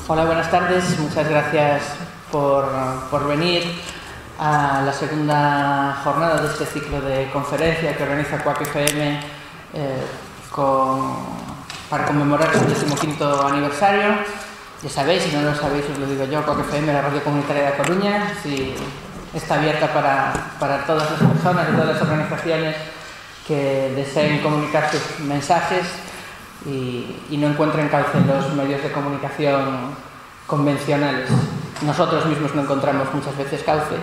Hola, buenas tardes. Muchas gracias por venir a la segunda jornada de este ciclo de conferencia que organiza Quack FM para conmemorar su 15º aniversario. Ya sabéis, si no lo sabéis os lo digo yo, Quack FM, la radio comunitaria de Coruña, está abierta para todas las personas, todas las organizaciones que deseen comunicar sus mensajes y no encuentren cauce en los medios de comunicación convencionales. Nosotros mismos no encontramos muchas veces cauce,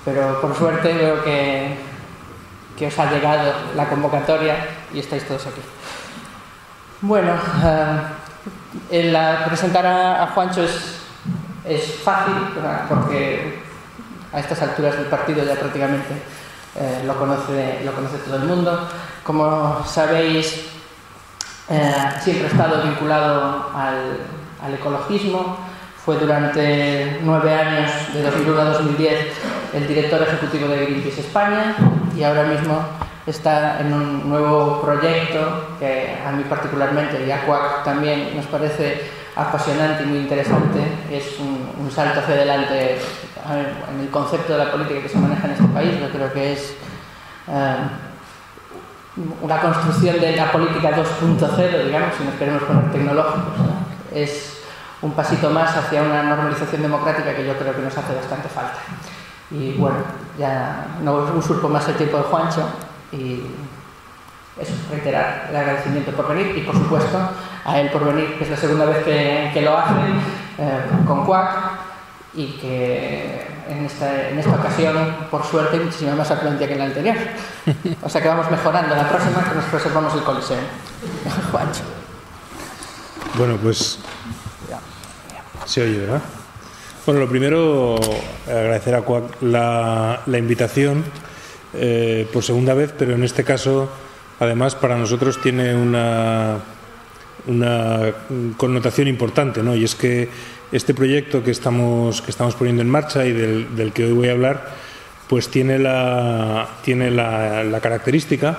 pero por suerte veo que os ha llegado la convocatoria y estáis todos aquí. Bueno, presentar a Juancho es fácil, porque a estas alturas del partido ya prácticamente lo conoce todo el mundo. Como sabéis, siempre ha estado vinculado al ecologismo. Fue durante 9 años, de 2001 a 2010, el director ejecutivo de Greenpeace España y ahora mismo está en un nuevo proyecto que a mí particularmente y a Quack también nos parece apasionante y muy interesante. Es un salto hacia adelante en el concepto de la política que se maneja en este país. Yo creo que es una construcción de la política 2.0, digamos, si nos queremos poner tecnológicos, ¿no? Es un pasito más hacia una normalización democrática que yo creo que nos hace bastante falta. Y bueno, ya no usurpo más el tiempo de Juancho y eso, reiterar el agradecimiento por venir y por supuesto a él por venir, que es la segunda vez que lo hace con Quack y que en esta ocasión, por suerte, hay muchísima más afluencia que en la anterior. O sea que vamos mejorando. La próxima que nos reservamos el Coliseo. Juancho. Bueno, pues se oye, ¿verdad? Bueno, lo primero, agradecer a Quack la invitación por segunda vez, pero en este caso, además, para nosotros tiene una connotación importante, ¿no? Y es que este proyecto que estamos poniendo en marcha y del que hoy voy a hablar, pues tiene la característica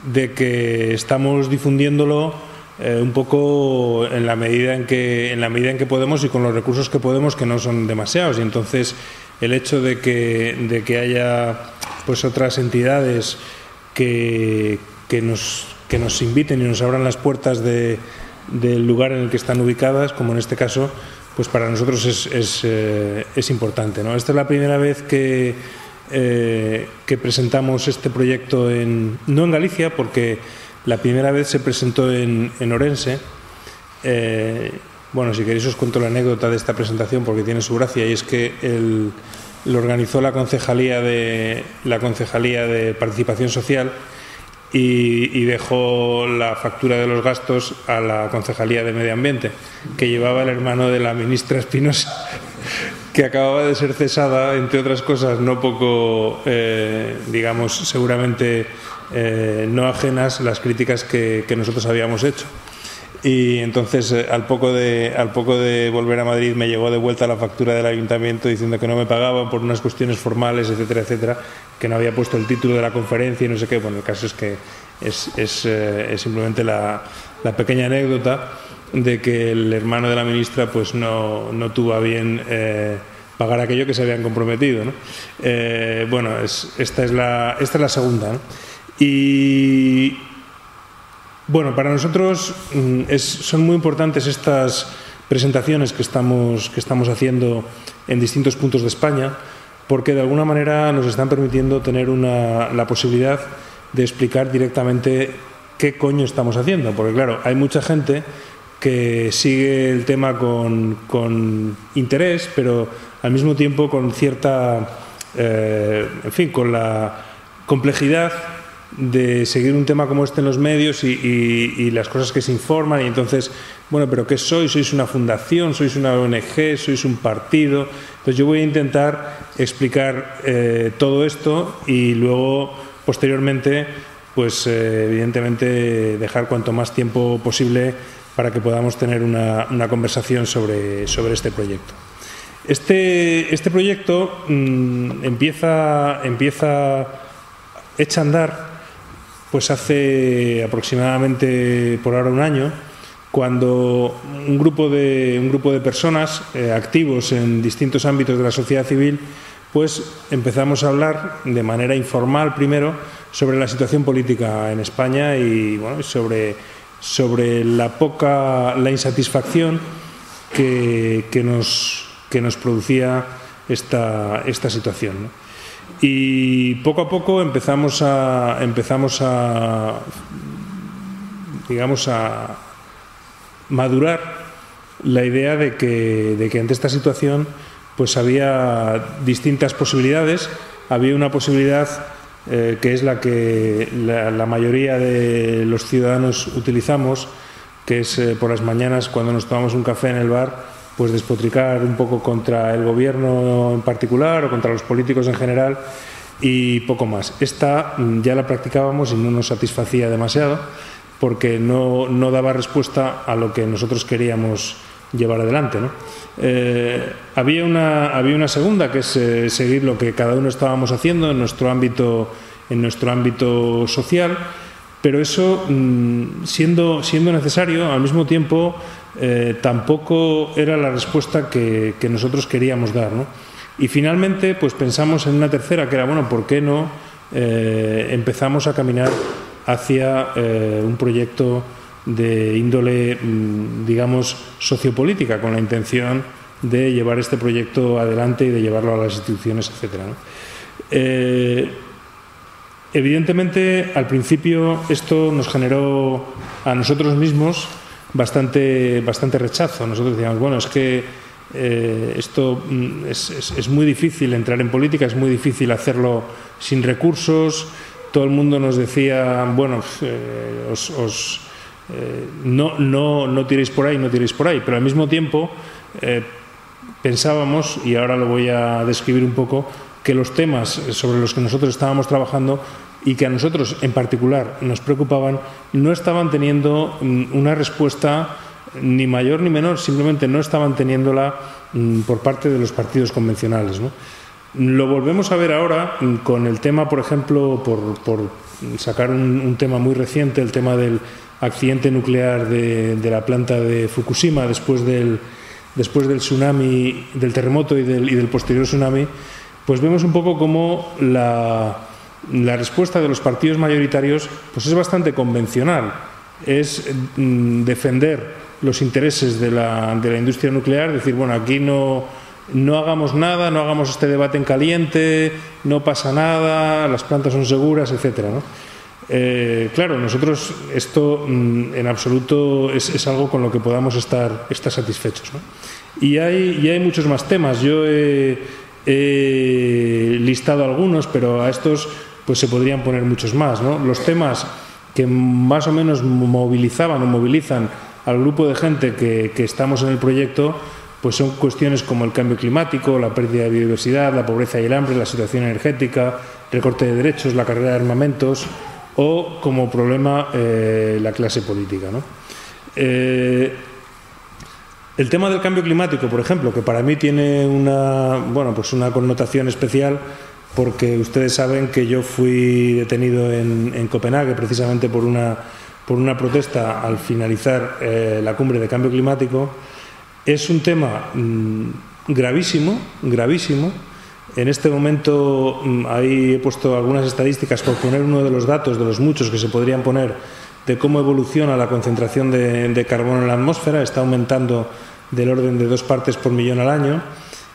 de que estamos difundiéndolo un poco en la medida en que podemos y con los recursos que podemos, que no son demasiados. Y entonces el hecho de que haya pues otras entidades que nos inviten y nos abran las puertas del lugar en el que están ubicadas, como en este caso, pues para nosotros es importante, ¿no? Esta es la primera vez que presentamos este proyecto no en Galicia, porque la primera vez se presentó en Orense. Bueno, si queréis os cuento la anécdota de esta presentación porque tiene su gracia, y es que lo organizó la Concejalía de Participación Social y dejó la factura de los gastos a la Concejalía de Medio Ambiente, que llevaba el hermano de la ministra Espinosa, que acababa de ser cesada, entre otras cosas no poco, digamos, seguramente no ajenas las críticas que nosotros habíamos hecho. Y entonces al poco de volver a Madrid me llegó de vuelta la factura del ayuntamiento diciendo que no me pagaban por unas cuestiones formales, etcétera, etcétera, que no había puesto el título de la conferencia y no sé qué. Bueno, el caso es que es simplemente la pequeña anécdota de que el hermano de la ministra pues no tuvo a bien pagar aquello que se habían comprometido, ¿no? Bueno, esta es la segunda, ¿no? Y bueno, para nosotros son muy importantes estas presentaciones que estamos haciendo en distintos puntos de España, porque de alguna manera nos están permitiendo tener la posibilidad de explicar directamente qué coño estamos haciendo, porque claro, hay mucha gente que sigue el tema con interés, pero al mismo tiempo con cierta, en fin, con la complejidad de seguir un tema como este en los medios y las cosas que se informan. Y entonces, bueno, ¿pero qué sois? ¿Sois una fundación? ¿Sois una ONG? ¿Sois un partido? Entonces yo voy a intentar explicar todo esto y luego, posteriormente, pues evidentemente dejar cuanto más tiempo posible para que podamos tener una conversación sobre este proyecto. Este proyecto echa a andar pues hace aproximadamente por ahora un año, cuando un grupo de personas activos en distintos ámbitos de la sociedad civil, pues empezamos a hablar de manera informal primero sobre la situación política en España y bueno, sobre la insatisfacción que nos producía esta situación, ¿no? Y poco a poco empezamos a madurar la idea de que ante esta situación pues había distintas posibilidades. Había una posibilidad que es la que la mayoría de los ciudadanos utilizamos, que es por las mañanas cuando nos tomamos un café en el bar, pues despotricar un poco contra el gobierno en particular o contra los políticos en general y poco más. Esta ya la practicábamos y no nos satisfacía demasiado porque no daba respuesta a lo que nosotros queríamos llevar adelante, ¿no? Había una segunda, que es seguir lo que cada uno estábamos haciendo en nuestro ámbito social, pero eso, siendo necesario, al mismo tiempo tampoco era la respuesta que nosotros queríamos dar, ¿no? Y finalmente pues pensamos en una tercera, que era, bueno, ¿por qué no empezamos a caminar hacia un proyecto de índole, digamos, sociopolítica, con la intención de llevar este proyecto adelante y de llevarlo a las instituciones, etcétera, ¿no? Evidentemente, al principio esto nos generó a nosotros mismos bastante rechazo. Nosotros decíamos, bueno, es que esto es muy difícil entrar en política, es muy difícil hacerlo sin recursos. Todo el mundo nos decía, bueno, no tiréis por ahí, no tiréis por ahí, pero al mismo tiempo pensábamos, y ahora lo voy a describir un poco, que los temas sobre los que nosotros estábamos trabajando y que a nosotros en particular nos preocupaban no estaban teniendo una respuesta ni mayor ni menor, simplemente no estaban teniéndola por parte de los partidos convencionales, ¿no? Lo volvemos a ver ahora con el tema, por ejemplo, por sacar un tema muy reciente, el tema del accidente nuclear de la planta de Fukushima después del tsunami, del terremoto y del posterior tsunami. Pues vemos un poco cómo la respuesta de los partidos mayoritarios pues es bastante convencional. Es defender los intereses de la industria nuclear, decir, bueno, aquí no hagamos nada, no hagamos este debate en caliente, no pasa nada, las plantas son seguras, etcétera, ¿no? Claro, nosotros esto en absoluto es algo con lo que podamos estar satisfechos, ¿no? Y hay muchos más temas. Yo he listado algunos, pero a estos pues se podrían poner muchos más, ¿no? Los temas que más o menos movilizaban o movilizan al grupo de gente que estamos en el proyecto, pues son cuestiones como el cambio climático, la pérdida de biodiversidad, la pobreza y el hambre, la situación energética, recorte de derechos, la carrera de armamentos o como problema la clase política, ¿no? El tema del cambio climático, por ejemplo, que para mí tiene una connotación especial, porque ustedes saben que yo fui detenido en Copenhague precisamente por una protesta al finalizar la cumbre de cambio climático. Es un tema gravísimo. En este momento ahí he puesto algunas estadísticas por poner uno de los datos de los muchos que se podrían poner de cómo evoluciona la concentración de carbono en la atmósfera. Está aumentando del orden de 2 partes por millón al año.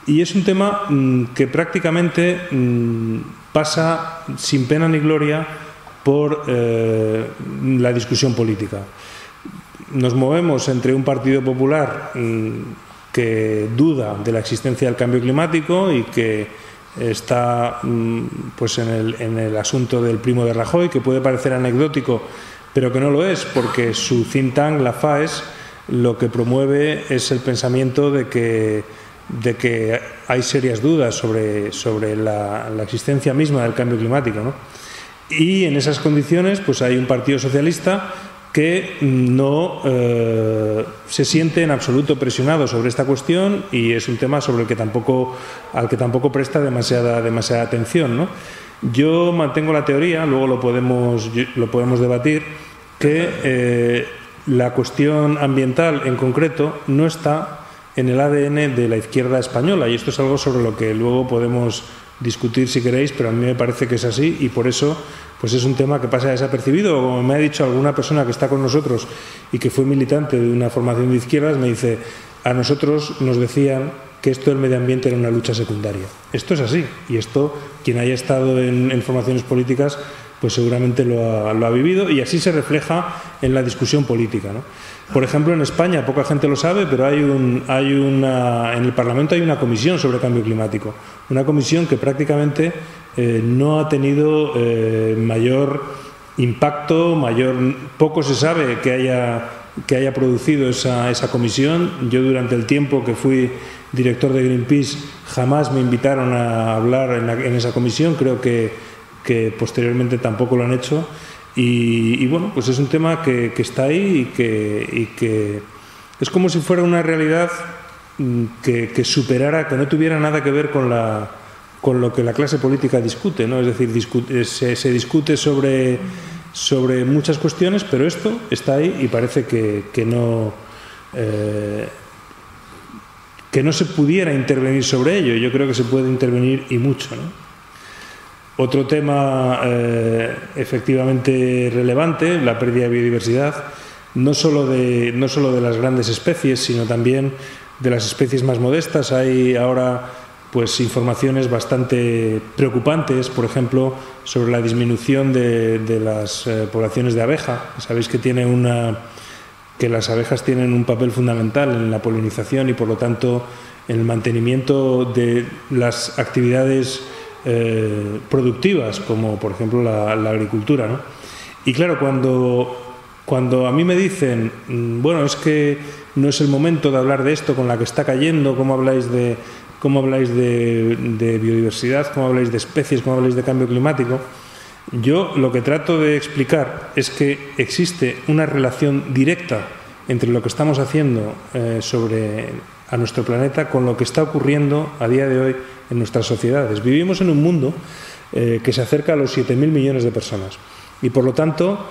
Y es un tema que prácticamente pasa sin pena ni gloria por la discusión política. Nos movemos entre un Partido Popular que duda de la existencia del cambio climático y que está pues en el asunto del primo de Rajoy, que puede parecer anecdótico, pero que no lo es, porque su think tank, la FAES, lo que promueve es el pensamiento de que hay serias dudas sobre la existencia misma del cambio climático, ¿no? Y en esas condiciones pues hay un Partido Socialista que no se siente en absoluto presionado sobre esta cuestión y es un tema sobre al que tampoco presta demasiada atención, ¿no? Yo mantengo la teoría, luego lo podemos debatir, que la cuestión ambiental en concreto no está en el ADN de la izquierda española, y esto es algo sobre lo que luego podemos discutir si queréis, pero a mí me parece que es así, y por eso pues es un tema que pasa desapercibido. Como me ha dicho alguna persona que está con nosotros y que fue militante de una formación de izquierdas, me dice: a nosotros nos decían que esto del medio ambiente era una lucha secundaria. Esto es así, y esto, quien haya estado en formaciones políticas, pues seguramente lo ha vivido, y así se refleja en la discusión política, ¿no? Por ejemplo, en España, poca gente lo sabe, pero en el Parlamento hay una comisión sobre cambio climático, una comisión que prácticamente no ha tenido mayor impacto, poco se sabe que haya producido esa comisión. Yo, durante el tiempo que fui director de Greenpeace, jamás me invitaron a hablar en esa comisión. Creo que posteriormente tampoco lo han hecho, y bueno, pues es un tema que está ahí y que es como si fuera una realidad que superara, que no tuviera nada que ver con lo que la clase política discute, ¿no? Es decir, se discute sobre muchas cuestiones, pero esto está ahí y parece que no se pudiera intervenir sobre ello. Yo creo que se puede intervenir, y mucho, ¿no? Otro tema efectivamente relevante, la pérdida de biodiversidad, no solo de las grandes especies, sino también de las especies más modestas. Hay ahora pues informaciones bastante preocupantes, por ejemplo, sobre la disminución de las poblaciones de abeja. Sabéis que las abejas tienen un papel fundamental en la polinización y, por lo tanto, en el mantenimiento de las actividades productivas, como por ejemplo la agricultura, ¿no? Y claro, cuando a mí me dicen, bueno, es que no es el momento de hablar de esto con la que está cayendo, ¿cómo habláis de biodiversidad, cómo habláis de especies, cómo habláis de cambio climático? Yo lo que trato de explicar es que existe una relación directa entre lo que estamos haciendo a nuestro planeta con lo que está ocurriendo a día de hoy en nuestras sociedades. Vivimos en un mundo que se acerca a los 7.000 millones de personas, y por lo tanto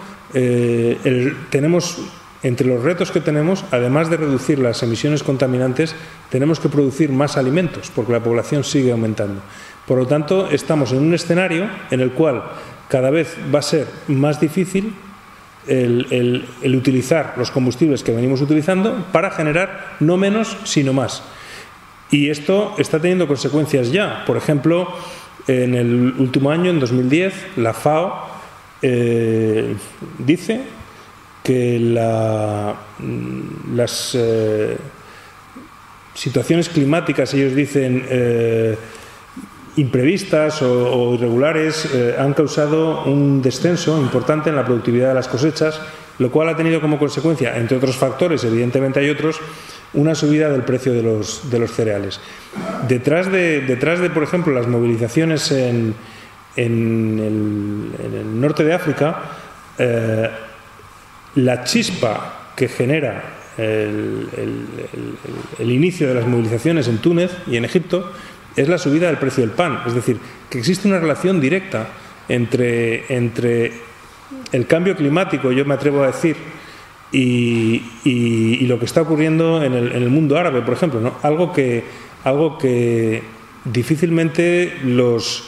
tenemos, entre los retos que tenemos, además de reducir las emisiones contaminantes, tenemos que producir más alimentos, porque la población sigue aumentando. Por lo tanto, estamos en un escenario en el cual cada vez va a ser más difícil el utilizar los combustibles que venimos utilizando para generar no menos, sino más. Y esto está teniendo consecuencias ya. Por ejemplo, en el último año, en 2010, la FAO dice que las situaciones climáticas, ellos dicen, imprevistas o irregulares, han causado un descenso importante en la productividad de las cosechas, lo cual ha tenido como consecuencia, entre otros factores, evidentemente hay otros, una subida del precio de los cereales. Detrás de, por ejemplo, las movilizaciones en el norte de África, la chispa que genera el inicio de las movilizaciones en Túnez y en Egipto es la subida del precio del pan. Es decir, que existe una relación directa entre el cambio climático, yo me atrevo a decir, y lo que está ocurriendo en el mundo árabe, por ejemplo, ¿no? Algo que difícilmente los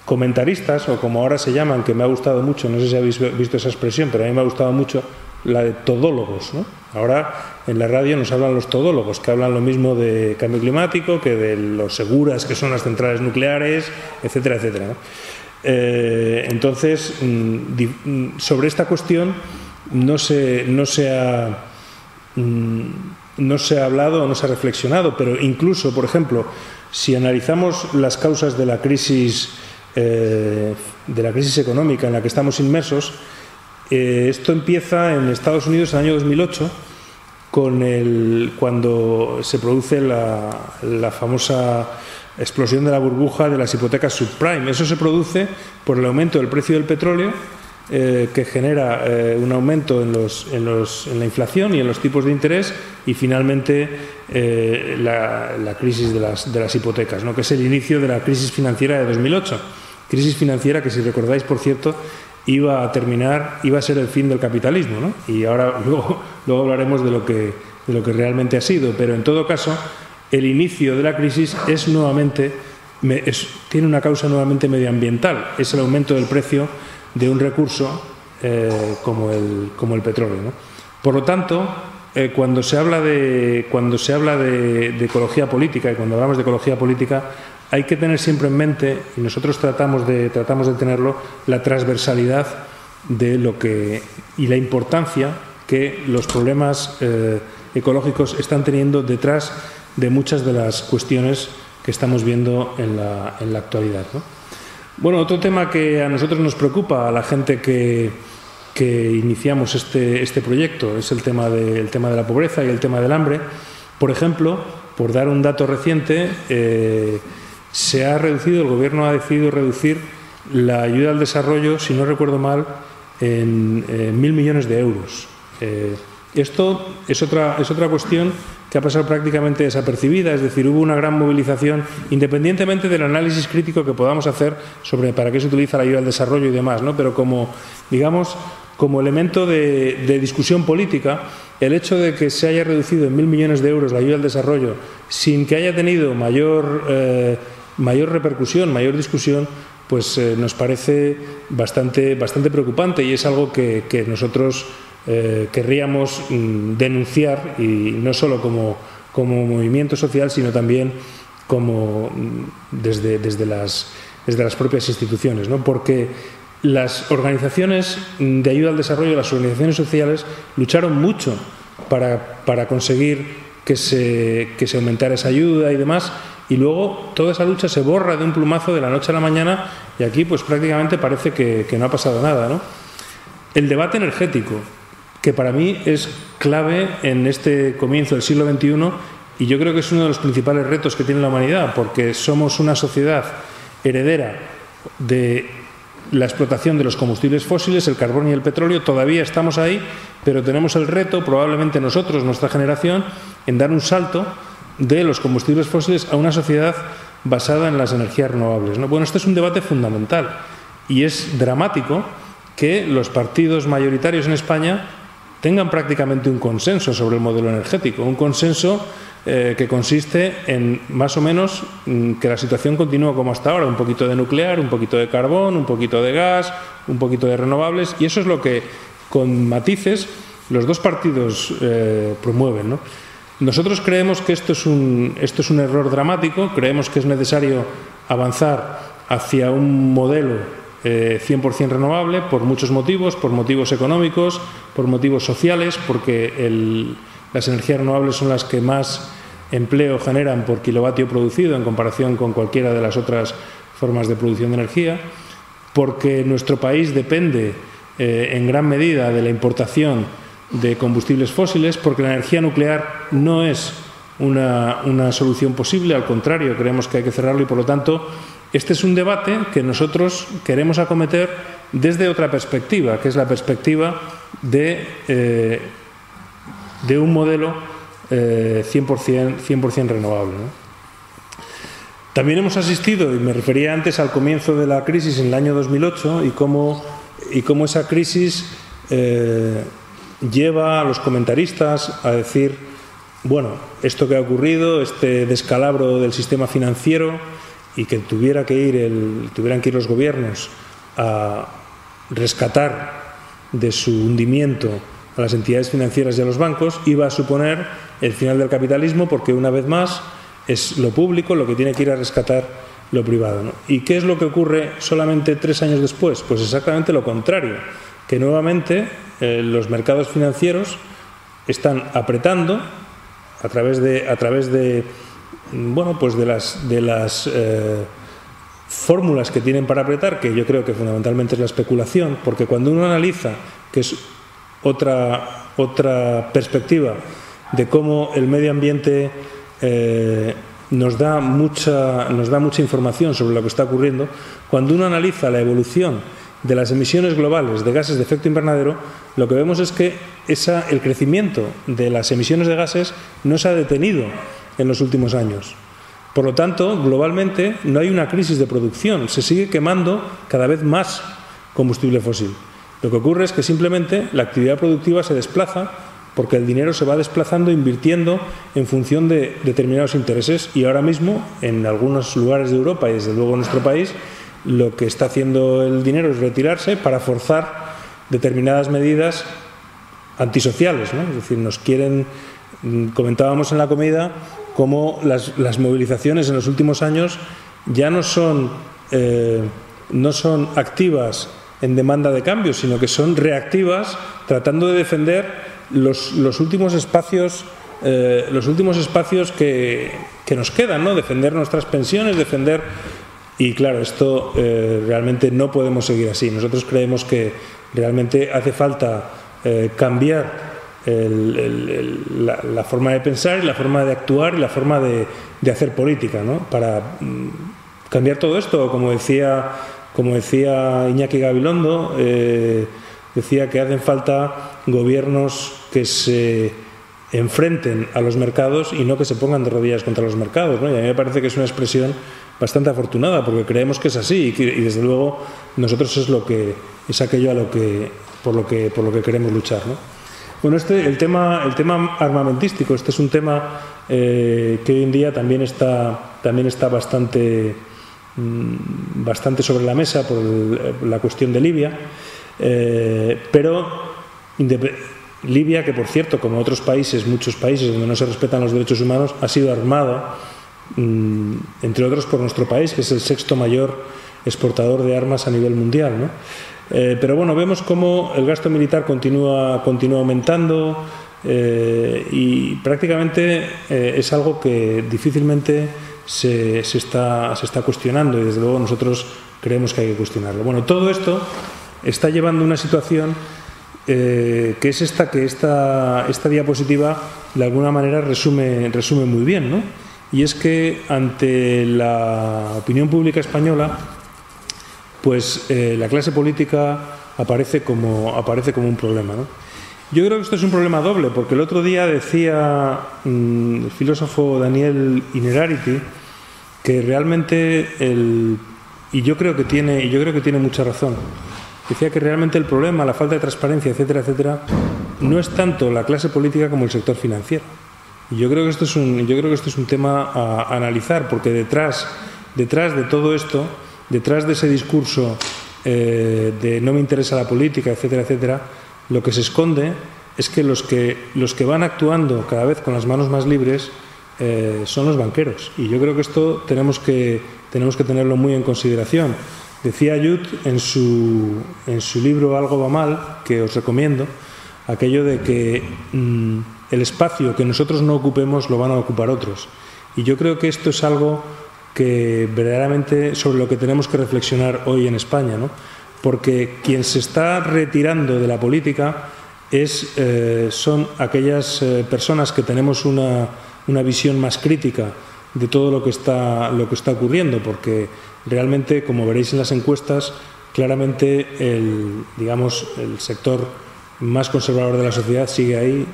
comentaristas, o como ahora se llaman, que me ha gustado mucho, no sé si habéis visto esa expresión, pero a mí me ha gustado mucho, la de todólogos, ¿no? Ahora en la radio nos hablan los todólogos, que hablan lo mismo de cambio climático que de lo seguras que son las centrales nucleares, etcétera, etcétera, ¿no? Entonces, sobre esta cuestión no se ha hablado o no se ha reflexionado, pero incluso, por ejemplo, si analizamos las causas de la crisis económica en la que estamos inmersos, esto empieza en Estados Unidos en el año 2008, cuando se produce la famosa explosión de la burbuja de las hipotecas subprime. Eso se produce por el aumento del precio del petróleo, que genera un aumento en la inflación y en los tipos de interés, y finalmente la crisis de las hipotecas, ¿no? Que es el inicio de la crisis financiera de 2008. Crisis financiera que, si recordáis, por cierto, iba a terminar, iba a ser el fin del capitalismo, ¿no? Y ahora luego hablaremos de lo que realmente ha sido, pero en todo caso el inicio de la crisis es nuevamente, tiene una causa nuevamente medioambiental, es el aumento del precio de un recurso como el petróleo, ¿no? Por lo tanto, cuando se habla de ecología política, y cuando hablamos de ecología política, hay que tener siempre en mente, y nosotros tratamos de tenerlo, la transversalidad y la importancia que los problemas ecológicos están teniendo detrás de muchas de las cuestiones que estamos viendo en la actualidad, ¿no? Bueno, otro tema que a nosotros nos preocupa, a la gente que iniciamos este proyecto, es el tema de la pobreza y el tema del hambre. Por ejemplo, por dar un dato reciente, el Gobierno ha decidido reducir la ayuda al desarrollo, si no recuerdo mal, en 1.000 millones de euros. Esto es otra cuestión que ha pasado prácticamente desapercibida, es decir, hubo una gran movilización, independientemente del análisis crítico que podamos hacer sobre para qué se utiliza la ayuda al desarrollo y demás, ¿no? Pero como elemento de discusión política, el hecho de que se haya reducido en 1.000 millones de euros la ayuda al desarrollo sin que haya tenido mayor repercusión, mayor discusión, pues nos parece bastante preocupante, y es algo que nosotros querríamos denunciar, y no solo como movimiento social, sino también desde las propias instituciones, ¿no? Porque las organizaciones de ayuda al desarrollo, las organizaciones sociales, lucharon mucho para conseguir que se aumentara esa ayuda y demás, y luego toda esa lucha se borra de un plumazo de la noche a la mañana, y aquí pues prácticamente parece que no ha pasado nada, ¿no? El debate energético, que para mí es clave en este comienzo del siglo XXI, y yo creo que es uno de los principales retos que tiene la humanidad, porque somos una sociedad heredera de la explotación de los combustibles fósiles, el carbón y el petróleo. Todavía estamos ahí, pero tenemos el reto, probablemente nosotros, nuestra generación, en dar un salto de los combustibles fósiles a una sociedad basada en las energías renovables, ¿no? Bueno, este es un debate fundamental, y es dramático que los partidos mayoritarios en España tengan prácticamente un consenso sobre el modelo energético, un consenso que consiste en, más o menos, que la situación continúe como hasta ahora, un poquito de nuclear, un poquito de carbón, un poquito de gas, un poquito de renovables, y eso es lo que, con matices, los dos partidos promueven, ¿no? Nosotros creemos que esto es un error dramático, creemos que es necesario avanzar hacia un modelo 100% renovable por muchos motivos, por motivos económicos, por motivos sociales, porque las energías renovables son las que más empleo generan por kilovatio producido en comparación con cualquiera de las otras formas de producción de energía, porque nuestro país depende en gran medida de la importación de combustibles fósiles, porque la energía nuclear no es una solución posible, al contrario, creemos que hay que cerrarlo, y por lo tanto este es un debate que nosotros queremos acometer desde otra perspectiva, que es la perspectiva de un modelo 100% renovable, ¿no? También hemos asistido, y me refería antes al comienzo de la crisis en el año 2008, y cómo esa crisis lleva a los comentaristas a decir, bueno, esto que ha ocurrido, este descalabro del sistema financiero, y que tuvieran que ir los gobiernos a rescatar de su hundimiento a las entidades financieras y a los bancos, iba a suponer el final del capitalismo, porque una vez más es lo público lo que tiene que ir a rescatar lo privado, ¿no? ¿Y qué es lo que ocurre solamente 3 años después? Pues exactamente lo contrario, que nuevamente los mercados financieros están apretando a través de las fórmulas que tienen para apretar, que yo creo que fundamentalmente es la especulación, porque cuando uno analiza, que es otra perspectiva de cómo el medio ambiente nos da mucha información sobre lo que está ocurriendo, cuando uno analiza la evolución de las emisiones globales de gases de efecto invernadero, lo que vemos es que el crecimiento de las emisiones de gases no se ha detenido en los últimos años. Por lo tanto, globalmente no hay una crisis de producción, se sigue quemando cada vez más combustible fósil. Lo que ocurre es que simplemente la actividad productiva se desplaza porque el dinero se va desplazando, invirtiendo en función de determinados intereses, y ahora mismo en algunos lugares de Europa y desde luego en nuestro país lo que está haciendo el dinero es retirarse para forzar determinadas medidas antisociales, ¿no? Es decir, nos quieren, comentábamos en la comida, cómo las movilizaciones en los últimos años ya no son activas en demanda de cambio, sino que son reactivas tratando de defender los últimos espacios que nos quedan, ¿no? Defender nuestras pensiones, defender. Y claro, esto realmente no podemos seguir así. Nosotros creemos que realmente hace falta cambiar la forma de pensar y la forma de actuar y la forma de hacer política, ¿no? Para cambiar todo esto, como decía Iñaki Gabilondo, decía que hacen falta gobiernos que se enfrenten a los mercados y no que se pongan de rodillas contra los mercados, ¿no? Y a mí me parece que es una expresión bastante afortunada, porque creemos que es así y desde luego nosotros es aquello por lo que queremos luchar, ¿no? Bueno, el tema armamentístico, este es un tema que hoy en día también está bastante sobre la mesa por la cuestión de Libia, pero Libia, que por cierto, como otros países, muchos países donde no se respetan los derechos humanos, ha sido armada, entre otros por nuestro país, que es el sexto mayor exportador de armas a nivel mundial, ¿no? Pero bueno, vemos cómo el gasto militar continúa aumentando, y prácticamente es algo que difícilmente se está cuestionando, y desde luego nosotros creemos que hay que cuestionarlo. Bueno, todo esto está llevando a una situación que es esta diapositiva de alguna manera resume muy bien, ¿no? Y es que ante la opinión pública española, pues la clase política aparece como un problema, ¿no? Yo creo que esto es un problema doble, porque el otro día decía el filósofo Daniel Innerarity que realmente y yo creo que tiene mucha razón. Decía que realmente el problema, la falta de transparencia, etcétera, etcétera, no es tanto la clase política como el sector financiero. Y yo creo que esto es un tema a analizar, porque detrás de todo esto, detrás de ese discurso de no me interesa la política, etcétera, etcétera, lo que se esconde es que los que van actuando cada vez con las manos más libres son los banqueros. Y yo creo que esto tenemos que tenerlo muy en consideración. Decía Ayud en su libro Algo va mal, que os recomiendo, aquello de que el espacio que nosotros no ocupemos lo van a ocupar otros. Y yo creo que esto es algo que verdaderamente sobre lo que tenemos que reflexionar hoy en España, ¿no? Porque quien se está retirando de la política son aquellas personas que tenemos una visión más crítica de todo lo que está ocurriendo, porque realmente, como veréis en las encuestas, claramente el sector más conservador de la sociedad sigue ahí,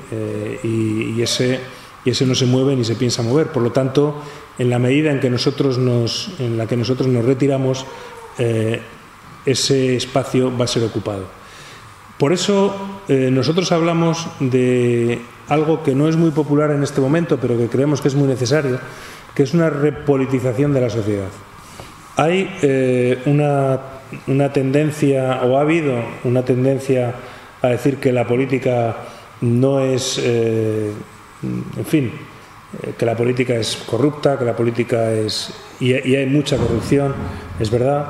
y ese no se mueve ni se piensa mover. Por lo tanto, en la medida en que nosotros nos retiramos, ese espacio va a ser ocupado. Por eso nosotros hablamos de algo que no es muy popular en este momento, pero que creemos que es muy necesario, que es una repolitización de la sociedad. Hay una tendencia, o ha habido una tendencia a decir que la política no es, que la política es corrupta, que la política es... Y hay mucha corrupción, es verdad,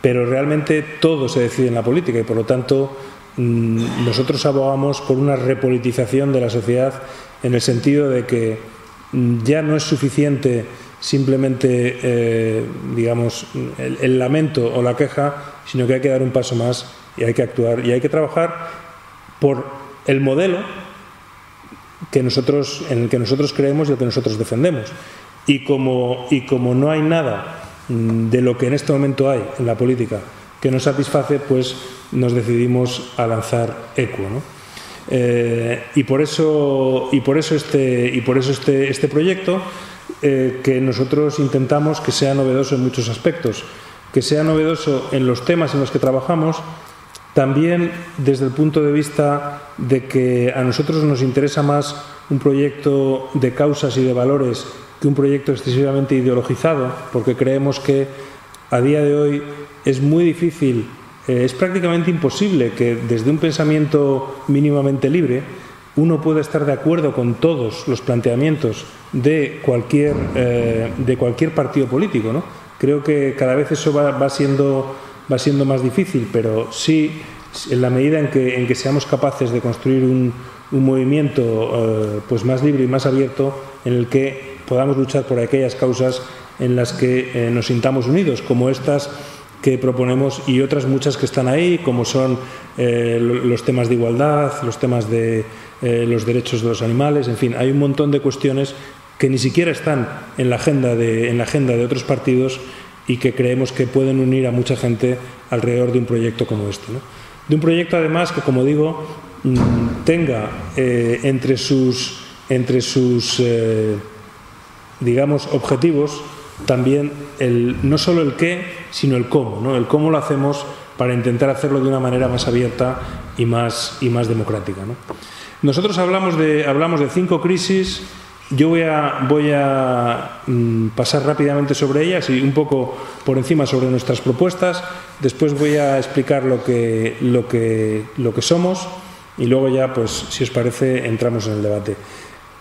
pero realmente todo se decide en la política y por lo tanto nosotros abogamos por una repolitización de la sociedad, en el sentido de que ya no es suficiente simplemente el lamento o la queja, sino que hay que dar un paso más y hay que actuar y hay que trabajar por el modelo en el que nosotros creemos y el que nosotros defendemos. Y como no hay nada de lo que en este momento hay en la política que nos satisface, pues nos decidimos a lanzar ECUO, ¿no? Y por eso este proyecto, que nosotros intentamos que sea novedoso en muchos aspectos. que sea novedoso en los temas en los que trabajamos, también desde el punto de vista de que a nosotros nos interesa más un proyecto de causas y de valores que un proyecto excesivamente ideologizado, porque creemos que a día de hoy es muy difícil, es prácticamente imposible que desde un pensamiento mínimamente libre uno pueda estar de acuerdo con todos los planteamientos de cualquier partido político, ¿no? Creo que cada vez eso va siendo más difícil, pero sí, en la medida en que seamos capaces de construir un movimiento pues más libre y más abierto, en el que podamos luchar por aquellas causas en las que nos sintamos unidos, como estas que proponemos y otras muchas que están ahí, como son los temas de igualdad, los temas de los derechos de los animales, en fin, hay un montón de cuestiones que ni siquiera están en la agenda de otros partidos y que creemos que pueden unir a mucha gente alrededor de un proyecto como este, ¿no? De un proyecto, además, que, como digo, tenga entre sus digamos, objetivos también no solo el qué, sino el cómo, ¿no? El cómo lo hacemos para intentar hacerlo de una manera más abierta y más democrática, ¿no? Nosotros hablamos de 5 crisis. Yo voy a pasar rápidamente sobre ellas y un poco por encima sobre nuestras propuestas. Después voy a explicar lo que somos y luego ya, pues, si os parece, entramos en el debate.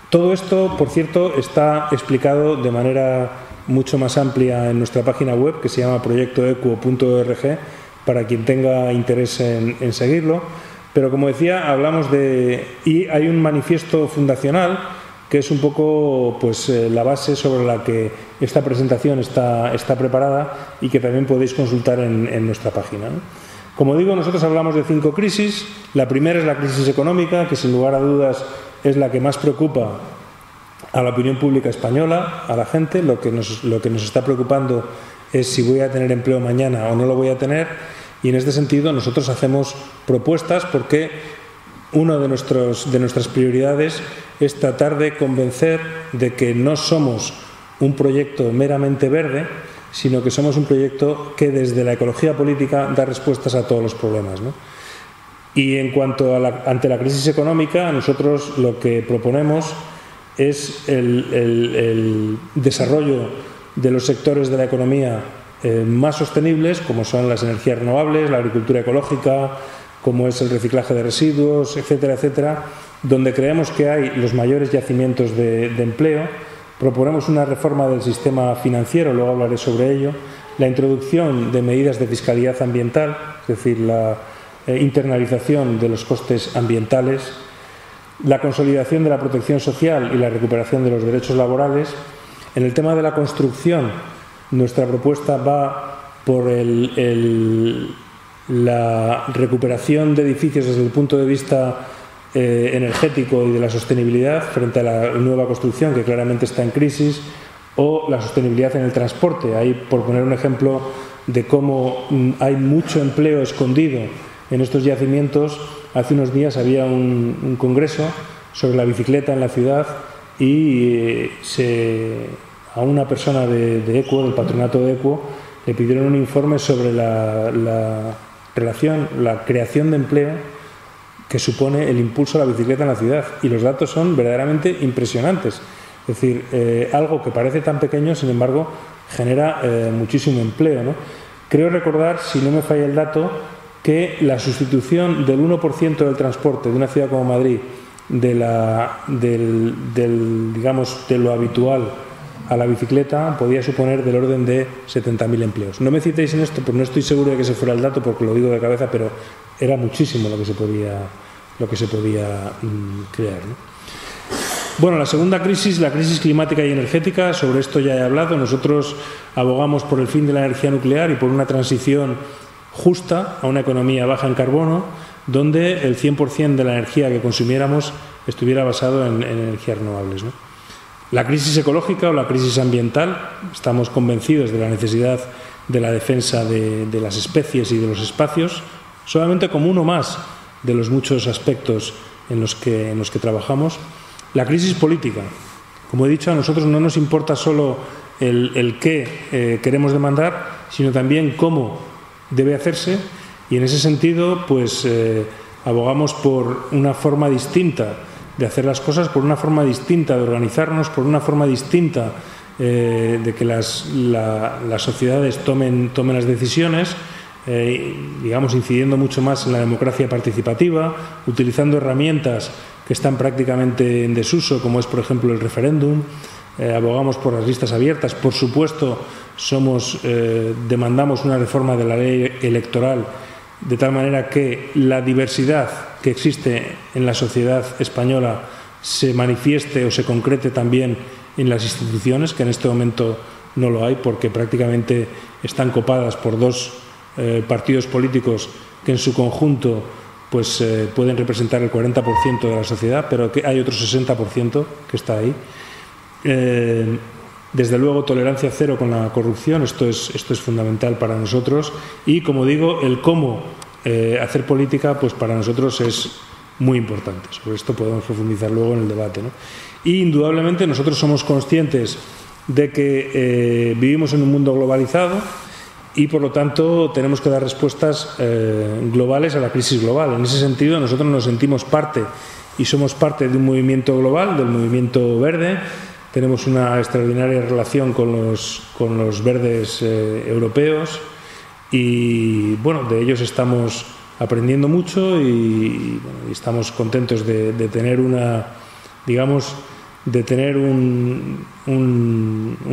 Todo esto, por cierto, está explicado de manera mucho más amplia en nuestra página web, que se llama proyectoequo.org, para quien tenga interés en seguirlo. Pero, como decía, y hay un manifiesto fundacional que es un poco, pues, la base sobre la que esta presentación está preparada y que también podéis consultar en nuestra página, ¿no? Como digo, nosotros hablamos de 5 crisis. La primera es la crisis económica, que sin lugar a dudas es la que más preocupa a la opinión pública española, a la gente. Lo que nos está preocupando es si voy a tener empleo mañana o no lo voy a tener, y en este sentido nosotros hacemos propuestas porque una de nuestras prioridades es tratar de convencer de que no somos un proyecto meramente verde, sino que somos un proyecto que desde la ecología política da respuestas a todos los problemas, ¿no? Y en cuanto ante la crisis económica, nosotros lo que proponemos es el desarrollo de los sectores de la economía más sostenibles, como son las energías renovables, la agricultura ecológica, como es el reciclaje de residuos, etcétera, etcétera, donde creemos que hay los mayores yacimientos de empleo. Proponemos una reforma del sistema financiero, luego hablaré sobre ello, la introducción de medidas de fiscalidad ambiental, es decir, la internalización de los costes ambientales, la consolidación de la protección social y la recuperación de los derechos laborales. En el tema de la construcción, nuestra propuesta va por la recuperación de edificios desde el punto de vista energético y de la sostenibilidad frente a la nueva construcción, que claramente está en crisis, o la sostenibilidad en el transporte. Ahí, por poner un ejemplo de cómo hay mucho empleo escondido en estos yacimientos, hace unos días había un congreso sobre la bicicleta en la ciudad y a una persona de EQUO, del patronato de EQUO, le pidieron un informe sobre la creación de empleo que supone el impulso a la bicicleta en la ciudad, y los datos son verdaderamente impresionantes. Es decir, algo que parece tan pequeño, sin embargo, genera muchísimo empleo, ¿no? Creo recordar, si no me falla el dato, que la sustitución del 1% del transporte de una ciudad como Madrid de lo habitual a la bicicleta podía suponer del orden de 70.000 empleos. No me citéis en esto, porque no estoy seguro de que ese fuera el dato, porque lo digo de cabeza, pero era muchísimo lo que se podía crear, ¿no? Bueno, la segunda crisis, la crisis climática y energética, sobre esto ya he hablado. Nosotros abogamos por el fin de la energía nuclear y por una transición justa a una economía baja en carbono, donde el 100% de la energía que consumiéramos estuviera basado en energías renovables, ¿no? La crisis ecológica o la crisis ambiental, estamos convencidos de la necesidad de la defensa de las especies y de los espacios, solamente como uno más de los muchos aspectos en los que trabajamos. La crisis política. Como he dicho, a nosotros no nos importa solo el qué queremos demandar, sino también cómo debe hacerse, y en ese sentido pues abogamos por una forma distinta de hacer las cosas, por una forma distinta de organizarnos, por una forma distinta de que las sociedades tomen las decisiones, digamos, incidiendo mucho más en la democracia participativa, utilizando herramientas que están prácticamente en desuso, como es, por ejemplo, el referéndum. Abogamos por las listas abiertas. Por supuesto, demandamos una reforma de la ley electoral de tal manera que la diversidad que existe en la sociedad española se manifieste o se concrete también en las instituciones, que en este momento no lo hay, porque prácticamente están copadas por dos partidos políticos que en su conjunto pues pueden representar el 40% de la sociedad, pero que hay otro 60% que está ahí. Desde luego, tolerancia cero con la corrupción, esto es fundamental para nosotros, y, como digo, el cómo hacer política, pues para nosotros es muy importante. Sobre esto podemos profundizar luego en el debate, ¿no? Y, indudablemente, nosotros somos conscientes de que vivimos en un mundo globalizado y, por lo tanto, tenemos que dar respuestas globales a la crisis global. En ese sentido, nosotros nos sentimos parte y somos parte de un movimiento global, del movimiento verde. Tenemos una extraordinaria relación con los verdes europeos y, bueno, de ellos estamos aprendiendo mucho y estamos contentos de tener un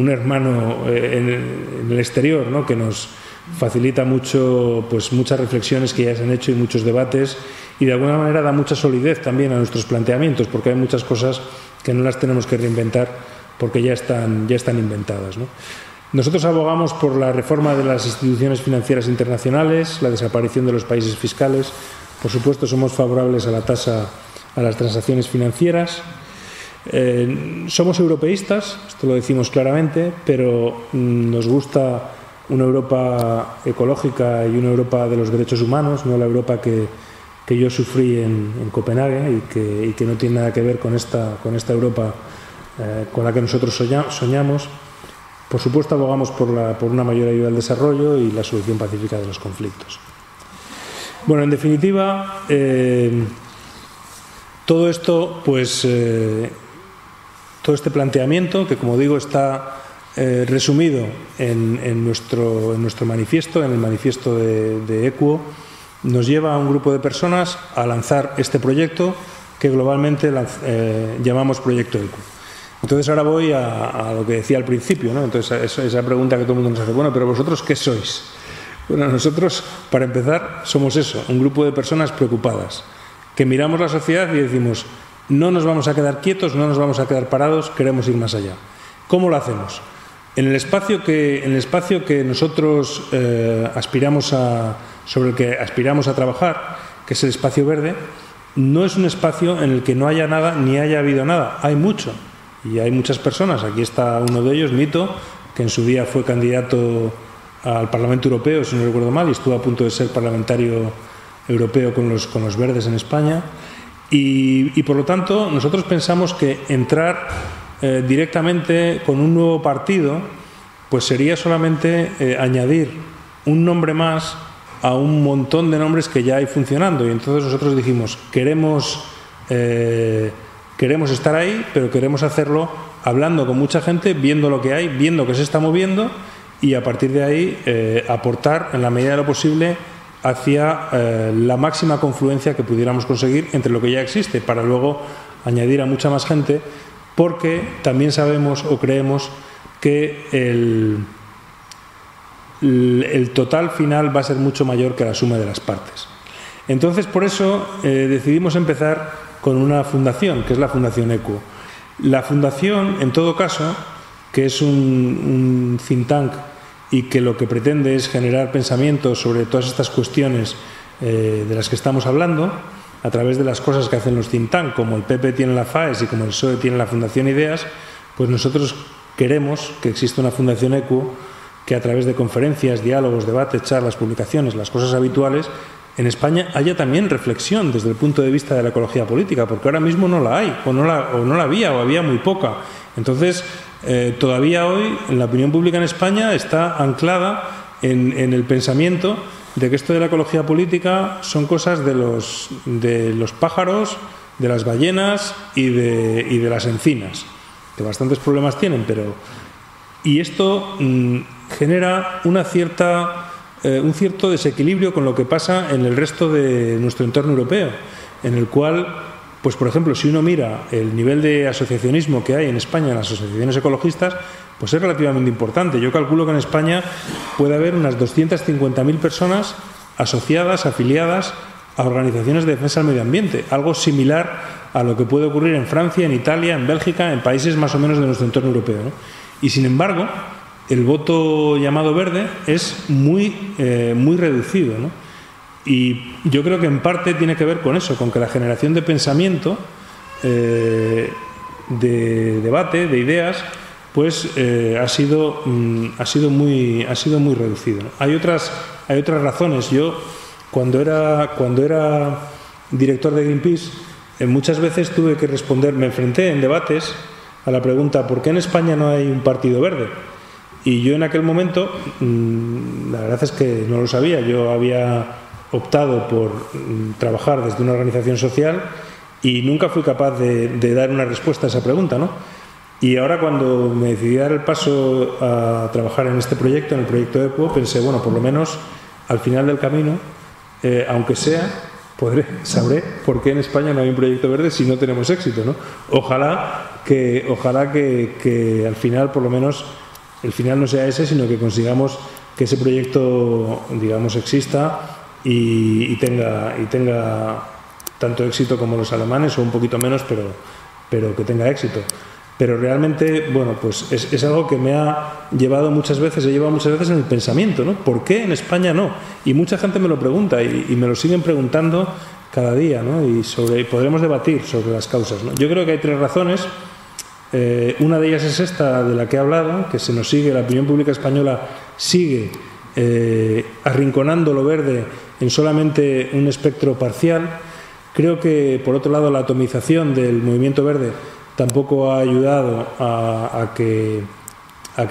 hermano en el exterior, ¿no?, que nos facilita mucho, pues muchas reflexiones que ya se han hecho y muchos debates, y de alguna manera da mucha solidez también a nuestros planteamientos, porque hay muchas cosas que no las tenemos que reinventar porque ya están inventadas, ¿no? Nosotros abogamos por la reforma de las instituciones financieras internacionales, la desaparición de los países fiscales. Por supuesto, somos favorables a la tasa a las transacciones financieras. Somos europeístas, esto lo decimos claramente, pero nos gusta una Europa ecológica y una Europa de los derechos humanos, no la Europa que yo sufrí en Copenhague y que no tiene nada que ver con esta Europa con la que nosotros soñamos. Por supuesto, abogamos por una mayor ayuda al desarrollo y la solución pacífica de los conflictos. Bueno, en definitiva, todo esto, pues, todo este planteamiento, que como digo está resumido en nuestro manifiesto, en el manifiesto de Equo, nos lleva a un grupo de personas a lanzar este proyecto que globalmente llamamos Proyecto Equo. Entonces ahora voy a lo que decía al principio, ¿no? Entonces esa pregunta que todo el mundo nos hace, bueno, pero ¿vosotros qué sois? Bueno, nosotros, para empezar, somos eso, un grupo de personas preocupadas, que miramos la sociedad y decimos, no nos vamos a quedar quietos, no nos vamos a quedar parados, queremos ir más allá. ¿Cómo lo hacemos? En el espacio que nosotros sobre el que aspiramos a trabajar, que es el espacio verde, no es un espacio en el que no haya nada ni haya habido nada, hay mucho. Y hay muchas personas, aquí está uno de ellos, Mito, que en su día fue candidato al Parlamento Europeo, si no recuerdo mal, y estuvo a punto de ser parlamentario europeo con los verdes en España. Y por lo tanto, nosotros pensamos que entrar directamente con un nuevo partido, pues sería solamente añadir un nombre más a un montón de nombres que ya hay funcionando. Y entonces nosotros dijimos, queremos estar ahí, pero queremos hacerlo hablando con mucha gente, viendo lo que hay, viendo que se está moviendo y a partir de ahí aportar en la medida de lo posible hacia la máxima confluencia que pudiéramos conseguir entre lo que ya existe, para luego añadir a mucha más gente, porque también sabemos o creemos que el total final va a ser mucho mayor que la suma de las partes. Entonces, por eso decidimos empezar con una fundación, que es la Fundación Equo. La fundación, en todo caso, que es un think tank y que lo que pretende es generar pensamientos sobre todas estas cuestiones de las que estamos hablando, a través de las cosas que hacen los think tank, como el PP tiene la FAES y como el PSOE tiene la Fundación Ideas, pues nosotros queremos que exista una Fundación Equo que a través de conferencias, diálogos, debates, charlas, publicaciones, las cosas habituales, en España haya también reflexión desde el punto de vista de la ecología política, porque ahora mismo no la hay, o no la había, o había muy poca. Entonces, todavía hoy en la opinión pública en España está anclada en el pensamiento de que esto de la ecología política son cosas de los pájaros, de las ballenas y de las encinas, que bastantes problemas tienen, y esto genera un cierto desequilibrio con lo que pasa en el resto de nuestro entorno europeo, en el cual, pues por ejemplo, si uno mira el nivel de asociacionismo que hay en España en las asociaciones ecologistas, pues es relativamente importante. Yo calculo que en España puede haber unas 250.000 personas asociadas, afiliadas a organizaciones de defensa del medio ambiente, algo similar a lo que puede ocurrir en Francia, en Italia, en Bélgica, en países más o menos de nuestro entorno europeo, ¿no? Y sin embargo, el voto llamado verde es muy reducido, ¿no? Y yo creo que en parte tiene que ver con eso, con que la generación de pensamiento, de debate, de ideas, pues ha sido muy reducido, ¿no? Hay otras razones. Yo cuando era director de Greenpeace, muchas veces tuve que responder, me enfrenté en debates a la pregunta ¿por qué en España no hay un partido verde? Y yo en aquel momento, la verdad es que no lo sabía. Yo había optado por trabajar desde una organización social y nunca fui capaz de dar una respuesta a esa pregunta, ¿no? Y ahora cuando me decidí dar el paso a trabajar en este proyecto, en el proyecto ECUO, pensé, bueno, por lo menos al final del camino, aunque sea, sabré por qué en España no hay un proyecto verde si no tenemos éxito, ¿no? Ojalá que al final, por lo menos, el final no sea ese, sino que consigamos que ese proyecto, digamos, exista y tenga tanto éxito como los alemanes o un poquito menos, pero que tenga éxito. Pero realmente, bueno, pues es algo que me ha llevado muchas veces en el pensamiento, ¿no? ¿Por qué en España no? Y mucha gente me lo pregunta y me lo siguen preguntando cada día, ¿no? Y podremos debatir sobre las causas, ¿no? Yo creo que hay tres razones. Una de ellas es esta de la que he hablado, que se nos sigue, la opinión pública española sigue arrinconando lo verde en solamente un espectro parcial. Creo que, por otro lado, la atomización del movimiento verde tampoco ha ayudado a que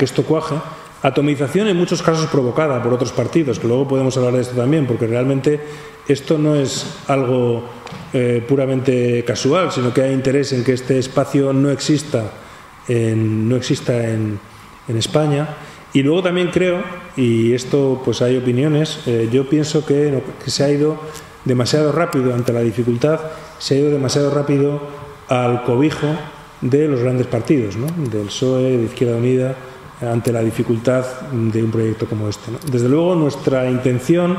esto cuaje. Atomización en muchos casos provocada por otros partidos, que luego podemos hablar de esto también, porque realmente esto no es algo puramente casual, sino que hay interés en que este espacio no exista en España. Y luego también creo, y esto pues hay opiniones, yo pienso que se ha ido demasiado rápido ante la dificultad, se ha ido demasiado rápido al cobijo de los grandes partidos, ¿no? Del PSOE, de Izquierda Unida, ante la dificultad de un proyecto como este, ¿no? Desde luego nuestra intención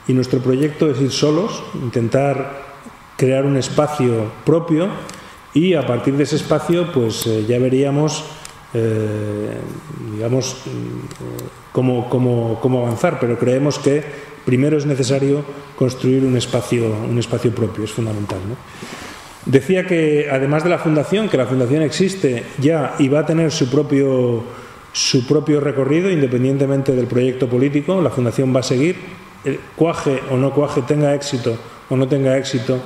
y nuestro proyecto es ir solos, intentar crear un espacio propio y a partir de ese espacio pues ya veríamos digamos cómo avanzar, pero creemos que primero es necesario construir un espacio propio, es fundamental, ¿no? Decía que además de la fundación, que la fundación existe ya y va a tener su propio recorrido independientemente del proyecto político. La fundación va a seguir, cuaje o no cuaje, tenga éxito o no tenga éxito,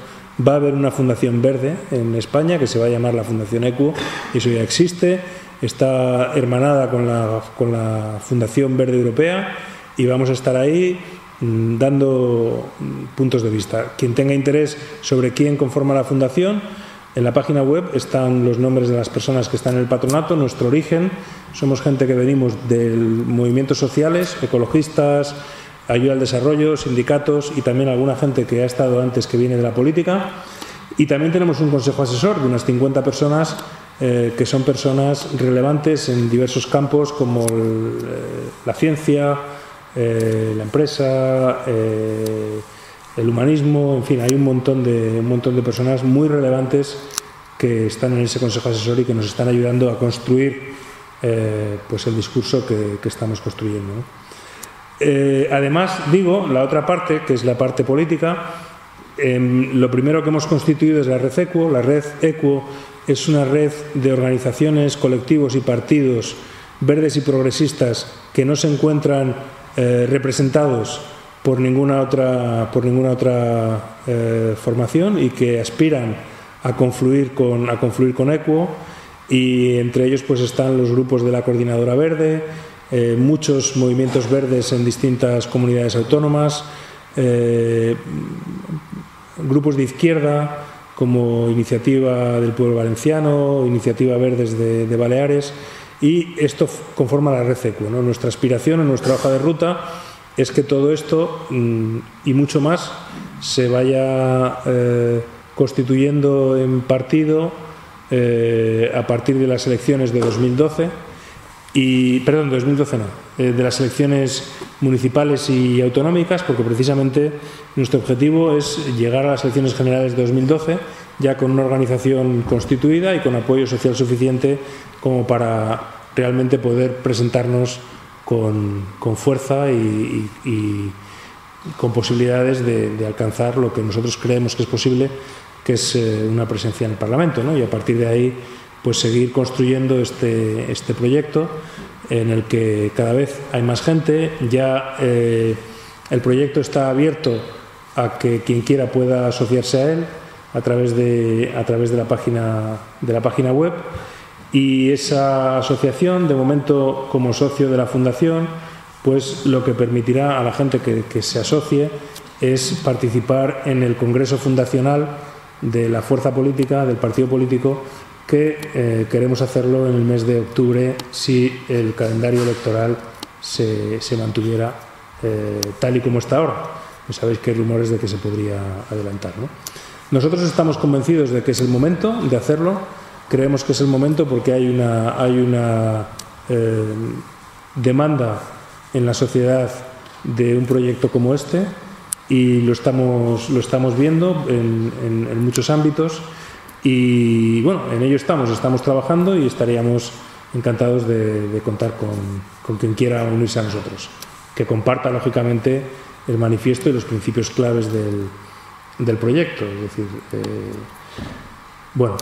va a haber una fundación verde en España que se va a llamar la Fundación ECUO, y eso ya existe, está hermanada con la Fundación Verde Europea y vamos a estar ahí dando puntos de vista. Quien tenga interés sobre quién conforma la fundación, en la página web están los nombres de las personas que están en el patronato, nuestro origen. Somos gente que venimos de movimientos sociales, ecologistas, ayuda al desarrollo, sindicatos y también alguna gente que ha estado antes que viene de la política. Y también tenemos un consejo asesor de unas 50 personas que son personas relevantes en diversos campos como la ciencia, la empresa, el humanismo, en fin, hay un montón de personas muy relevantes que están en ese consejo asesor y que nos están ayudando a construir pues el discurso que estamos construyendo, ¿no? Además, digo, la otra parte, que es la parte política, lo primero que hemos constituido es la red ECUO. La red ECUO es una red de organizaciones, colectivos y partidos verdes y progresistas que no se encuentran representados por ninguna otra formación y que aspiran a confluir con ECUO. y entre ellos pues están los grupos de la Coordinadora Verde, muchos movimientos verdes en distintas comunidades autónomas, grupos de izquierda como Iniciativa del Pueblo Valenciano, Iniciativa Verdes de Baleares, y esto conforma la red CECU, ¿no? Nuestra aspiración en nuestra hoja de ruta es que todo esto y mucho más se vaya constituyendo en partido a partir de las elecciones de 2012 perdón, 2012 no, de las elecciones municipales y autonómicas, porque precisamente nuestro objetivo es llegar a las elecciones generales de 2012 ya con una organización constituida y con apoyo social suficiente como para realmente poder presentarnos con fuerza y con posibilidades de alcanzar lo que nosotros creemos que es posible, que es una presencia en el Parlamento, ¿no? Y a partir de ahí pues seguir construyendo este proyecto en el que cada vez hay más gente. Ya el proyecto está abierto a que quien quiera pueda asociarse a él a través de la página web, y esa asociación, de momento como socio de la Fundación, pues lo que permitirá a la gente que se asocie es participar en el Congreso Fundacional de la fuerza política, del partido político, que queremos hacerlo en el mes de octubre si el calendario electoral se mantuviera tal y como está ahora. Sabéis que hay rumores de que se podría adelantar, ¿no? Nosotros estamos convencidos de que es el momento de hacerlo. Creemos que es el momento porque hay una demanda en la sociedad de un proyecto como este, y lo estamos viendo en muchos ámbitos, y bueno, en ello estamos trabajando, y estaríamos encantados de contar con quien quiera unirse a nosotros, que comparta lógicamente el manifiesto y los principios claves del proyecto. Es decir, bueno,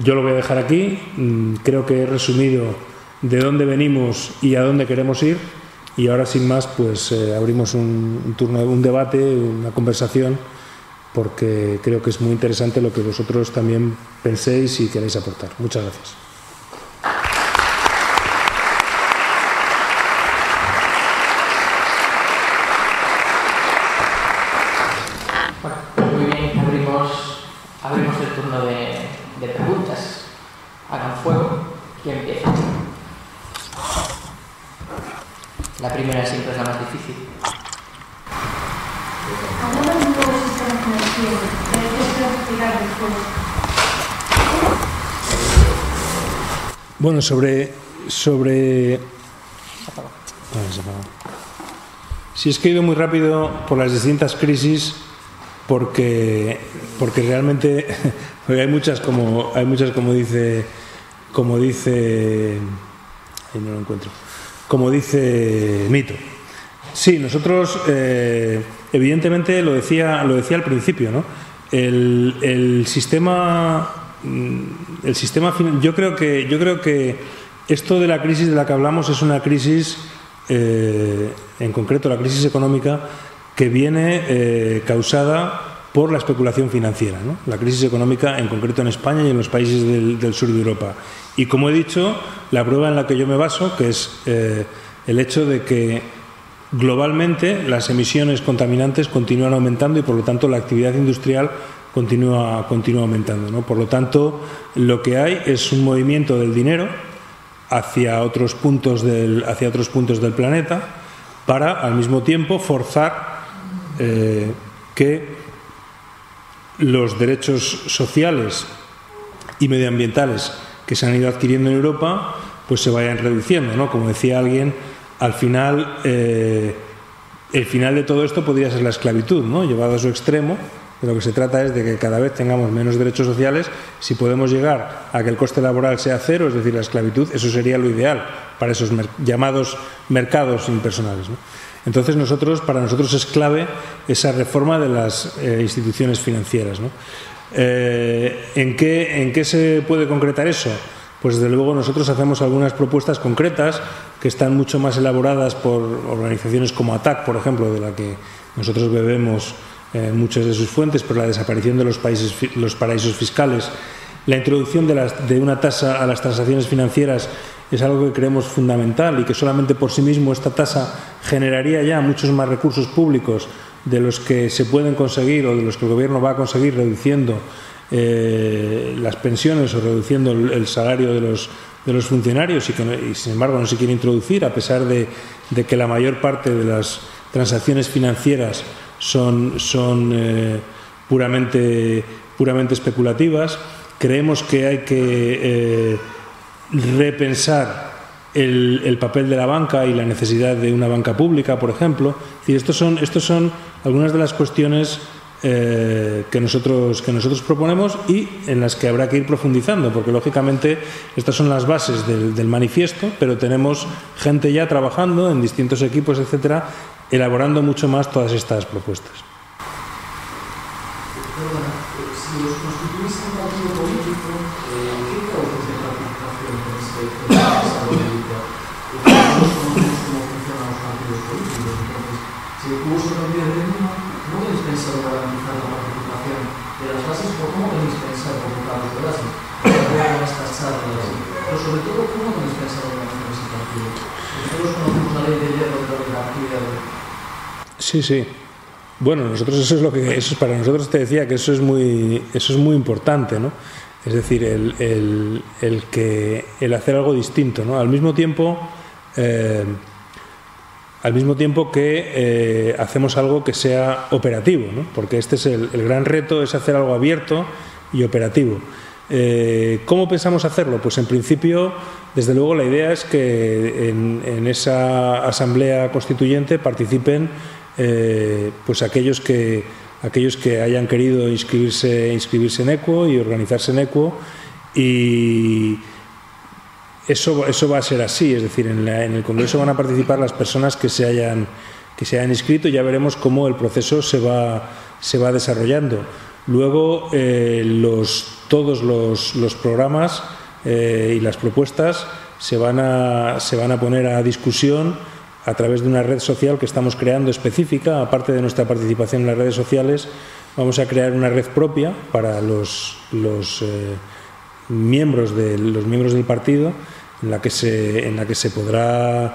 yo lo voy a dejar aquí. Creo que he resumido de dónde venimos y a dónde queremos ir, y ahora sin más pues abrimos un turno, un debate, una conversación, porque creo que es muy interesante lo que vosotros también penséis y queréis aportar. Muchas gracias. Bueno, muy bien, abrimos el turno de preguntas. Hagan fuego. ¿Quién empieza? La primera siempre es la más difícil. Hablando de un nuevo sistema financiero, ¿qué espero explicar después? Bueno, sobre si es que he ido muy rápido por las distintas crisis, porque realmente hay muchas como dice ahí no lo encuentro, como dice Mito. Sí, nosotros evidentemente lo decía al principio, ¿no? El sistema yo creo que esto de la crisis de la que hablamos es una crisis, en concreto la crisis económica, que viene causada por la especulación financiera, ¿no? La crisis económica en concreto en España y en los países del sur de Europa. Y como he dicho, la prueba en la que yo me baso, que es el hecho de que globalmente las emisiones contaminantes continúan aumentando, y por lo tanto la actividad industrial continúa aumentando, ¿no? Por lo tanto, lo que hay es un movimiento del dinero hacia otros puntos del planeta, para al mismo tiempo forzar que los derechos sociales y medioambientales que se han ido adquiriendo en Europa pues se vayan reduciendo, ¿no? Como decía alguien, al final el final de todo esto podría ser la esclavitud, ¿no? Llevado a su extremo. De lo que se trata es de que cada vez tengamos menos derechos sociales. Si podemos llegar a que el coste laboral sea cero, es decir, la esclavitud, eso sería lo ideal para esos llamados mercados impersonales, ¿no? Entonces para nosotros es clave esa reforma de las instituciones financieras, ¿no? ¿En qué se puede concretar eso? Pues desde luego nosotros hacemos algunas propuestas concretas que están mucho más elaboradas por organizaciones como ATTAC, por ejemplo, de la que nosotros bebemos muchas de sus fuentes, por la desaparición de los paraísos fiscales, La introducción de una tasa a las transacciones financieras es algo que creemos fundamental y que solamente por sí mismo esta tasa generaría ya muchos más recursos públicos de los que se pueden conseguir o de los que el Gobierno va a conseguir reduciendo las pensiones o reduciendo el salario de los funcionarios y sin embargo no se quiere introducir a pesar de que la mayor parte de las transacciones financieras son puramente especulativas. Creemos que hay que repensar el papel de la banca y la necesidad de una banca pública, por ejemplo. Es decir, estos son algunas de las cuestiones que nosotros proponemos y en las que habrá que ir profundizando, porque lógicamente estas son las bases del manifiesto, pero tenemos gente ya trabajando en distintos equipos, etcétera, elaborando mucho más todas estas propuestas. Si os constituís un partido político, ¿qué cauces de participación tenéis que esa política? Todos conocemos cómo funcionan los partidos políticos, entonces, si vosotros también de uno, ¿cómo tenéis pensado garantizar la participación de las bases o cómo tenéis pensado convocar los de bases? Con estas charlas, pero sobre todo, ¿cómo tenéis pensado organizar ese partido? Porque todos conocemos la ley de hierro de la oligarquía. Sí, sí. Bueno, nosotros para nosotros te decía que eso es muy importante, ¿no? Es decir, el hacer algo distinto, ¿no? Al mismo tiempo que hacemos algo que sea operativo, ¿no? Porque este es el gran reto, es hacer algo abierto y operativo. ¿Cómo pensamos hacerlo? Pues en principio, desde luego, la idea es que en esa asamblea constituyente participen pues aquellos que hayan querido inscribirse en EQUO y organizarse en EQUO, y eso va a ser así, es decir, en el Congreso van a participar las personas que se hayan inscrito y ya veremos cómo el proceso se va desarrollando. Luego todos los programas y las propuestas se van a poner a discusión a través de una red social que estamos creando específica. Aparte de nuestra participación en las redes sociales, vamos a crear una red propia para los miembros del partido, en la que se podrá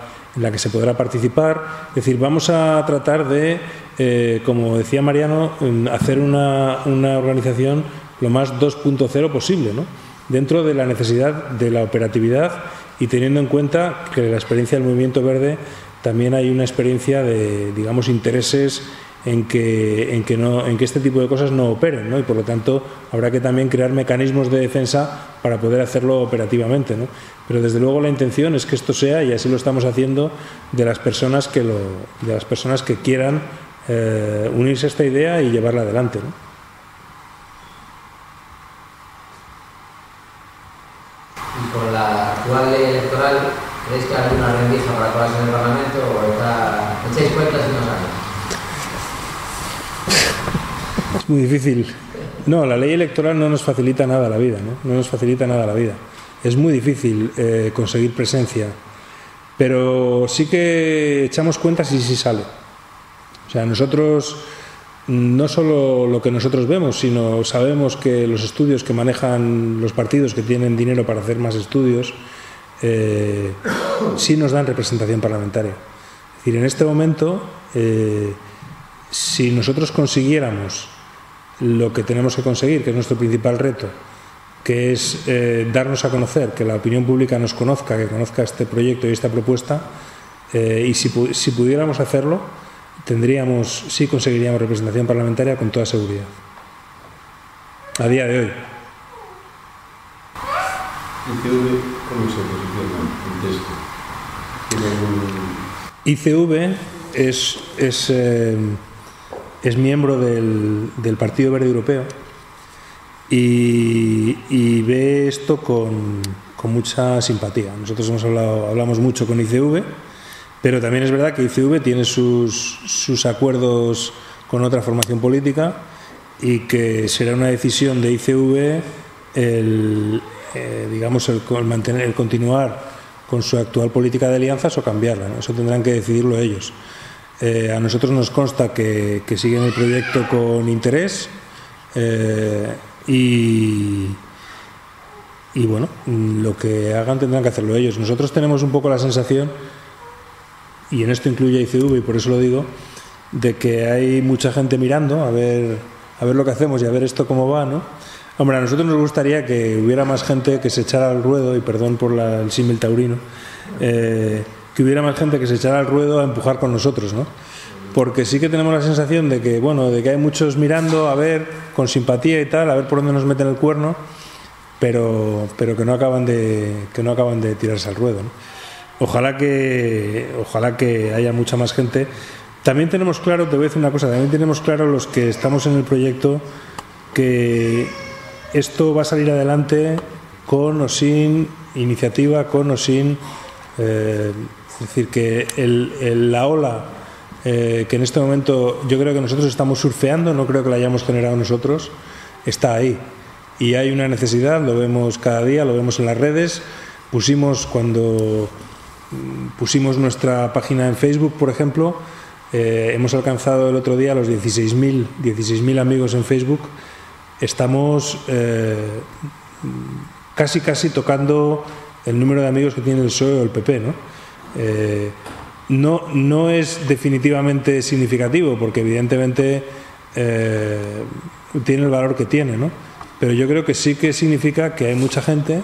participar. Es decir, vamos a tratar de, como decía Mariano, hacer una organización lo más 2.0 posible, ¿no? Dentro de la necesidad de la operatividad y teniendo en cuenta que la experiencia del Movimiento Verde también hay una experiencia de, digamos, intereses en que este tipo de cosas no operen, ¿no? Y por lo tanto habrá que también crear mecanismos de defensa para poder hacerlo operativamente, ¿no? Pero desde luego la intención es que esto sea, y así lo estamos haciendo, de las personas que quieran unirse a esta idea y llevarla adelante, ¿no? Y con la actual ley electoral, ¿creéis que hay alguna rendija para colarse en el Parlamento o echáis cuentas y no sabéis? Es muy difícil. No, la ley electoral no nos facilita nada la vida, ¿no? No nos facilita nada la vida. Es muy difícil conseguir presencia, pero sí que echamos cuentas y sí sale. O sea, nosotros no solo lo que nosotros vemos, sino sabemos que los estudios que manejan los partidos que tienen dinero para hacer más estudios sí nos dan representación parlamentaria. Es decir, en este momento, si nosotros consiguiéramos lo que tenemos que conseguir, que es nuestro principal reto, que es darnos a conocer, que la opinión pública nos conozca, que conozca este proyecto y esta propuesta, y si pudiéramos hacerlo, sí conseguiríamos representación parlamentaria con toda seguridad. A día de hoy. ICV, ¿cómo se posiciona ante esto? ICV es miembro del Partido Verde Europeo y ve esto con mucha simpatía. Nosotros hablamos mucho con ICV, pero también es verdad que ICV tiene sus acuerdos con otra formación política y que será una decisión de ICV el continuar con su actual política de alianzas o cambiarla, ¿no? Eso tendrán que decidirlo ellos. A nosotros nos consta que siguen el proyecto con interés y y bueno, lo que hagan tendrán que hacerlo ellos. Nosotros tenemos un poco la sensación, y en esto incluye a ICV, y por eso lo digo, de que hay mucha gente mirando a ver lo que hacemos y a ver esto cómo va, ¿no? Hombre, a nosotros nos gustaría que hubiera más gente que se echara al ruedo, y perdón por el símil taurino, que hubiera más gente que se echara al ruedo a empujar con nosotros, ¿no? Porque sí que tenemos la sensación de que, bueno, de que hay muchos mirando a ver, con simpatía y tal, a ver por dónde nos meten el cuerno, pero que no acaban de tirarse al ruedo, ¿no? Ojalá que haya mucha más gente. También tenemos claro, te voy a decir una cosa, también tenemos claro los que estamos en el proyecto que esto va a salir adelante con o sin iniciativa, con o sin... es decir, que la ola que en este momento yo creo que nosotros estamos surfeando, no creo que la hayamos generado nosotros, está ahí. Y hay una necesidad, lo vemos cada día, lo vemos en las redes. Cuando pusimos nuestra página en Facebook, por ejemplo, hemos alcanzado el otro día los 16.000 amigos en Facebook. Estamos casi tocando el número de amigos que tiene el PSOE o el PP, ¿no? No es definitivamente significativo, porque evidentemente tiene el valor que tiene, ¿no? Pero yo creo que sí que significa que hay mucha gente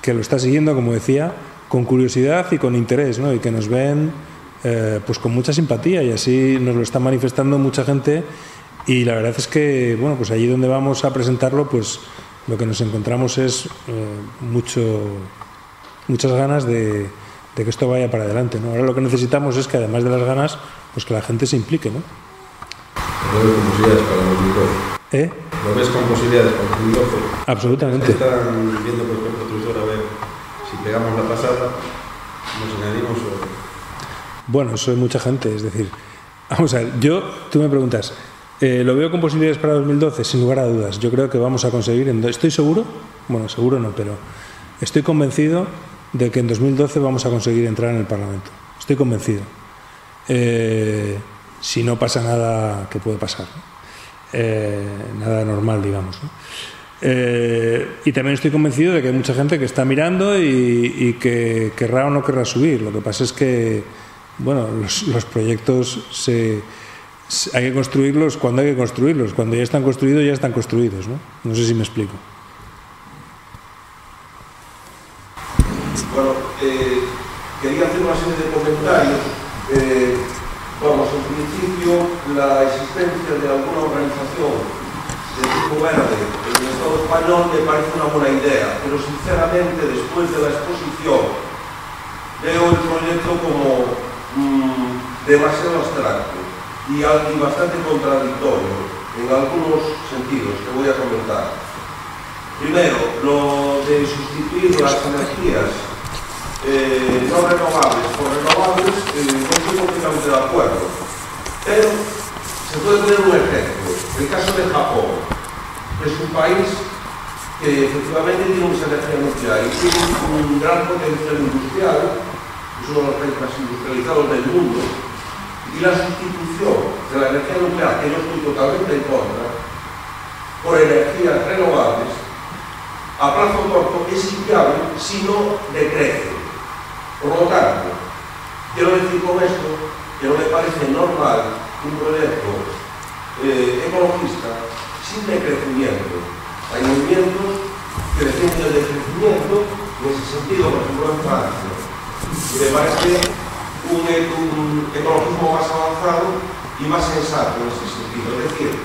que lo está siguiendo, como decía, con curiosidad y con interés, ¿no? Y que nos ven pues con mucha simpatía, y así nos lo está manifestando mucha gente. Y la verdad es que, bueno, pues allí donde vamos a presentarlo, pues lo que nos encontramos es muchas ganas de que esto vaya para adelante, ¿no? Ahora lo que necesitamos es que, además de las ganas, pues que la gente se implique, ¿no? ¿Lo ves con posibilidades para el 2012? ¿Lo ves con posibilidades para el 2012? Absolutamente. Están viendo, por ejemplo, Trusor, a ver si pegamos la pasada, nos añadimos o... Bueno, eso es mucha gente, es decir, vamos a ver, tú me preguntas, ¿lo veo con posibilidades para 2012? Sin lugar a dudas. Yo creo que vamos a conseguir, estoy seguro, bueno, seguro no, pero estoy convencido de que en 2012 vamos a conseguir entrar en el Parlamento. Estoy convencido. Si no pasa nada que puede pasar, ¿no? Nada normal, digamos, ¿no? Y también estoy convencido de que hay mucha gente que está mirando y que querrá o no querrá subir. Lo que pasa es que, bueno, los proyectos hay que construirlos cuando hay que construirlos. Cuando ya están construidos, ¿no? No sé si me explico. Bueno, quería hacer una serie de comentarios. Vamos, en principio, la existencia de alguna organización de tipo verde en el Estado español me parece una buena idea, pero sinceramente, después de la exposición, veo el proyecto como demasiado abstracto y bastante contradictorio en algunos sentidos que voy a comentar. Primero, lo de sustituir las energías no renovables por renovables, no estoy completamente de acuerdo, pero se puede poner un ejemplo. El caso de Japón, que es un país que efectivamente tiene mucha energía nuclear y tiene un gran potencial industrial, es uno de los países más industrializados del mundo, y la sustitución de la energía nuclear, que yo estoy totalmente en contra, por energías renovables, a plazo corto es inviable si no decrece. Por lo tanto, quiero decir con esto que no me parece normal un proyecto ecologista sin decrecimiento. Hay movimientos que defienden el decrecimiento en ese sentido, por ejemplo en Francia, y me parece un ecologismo más avanzado y más sensato en ese sentido. Es decir,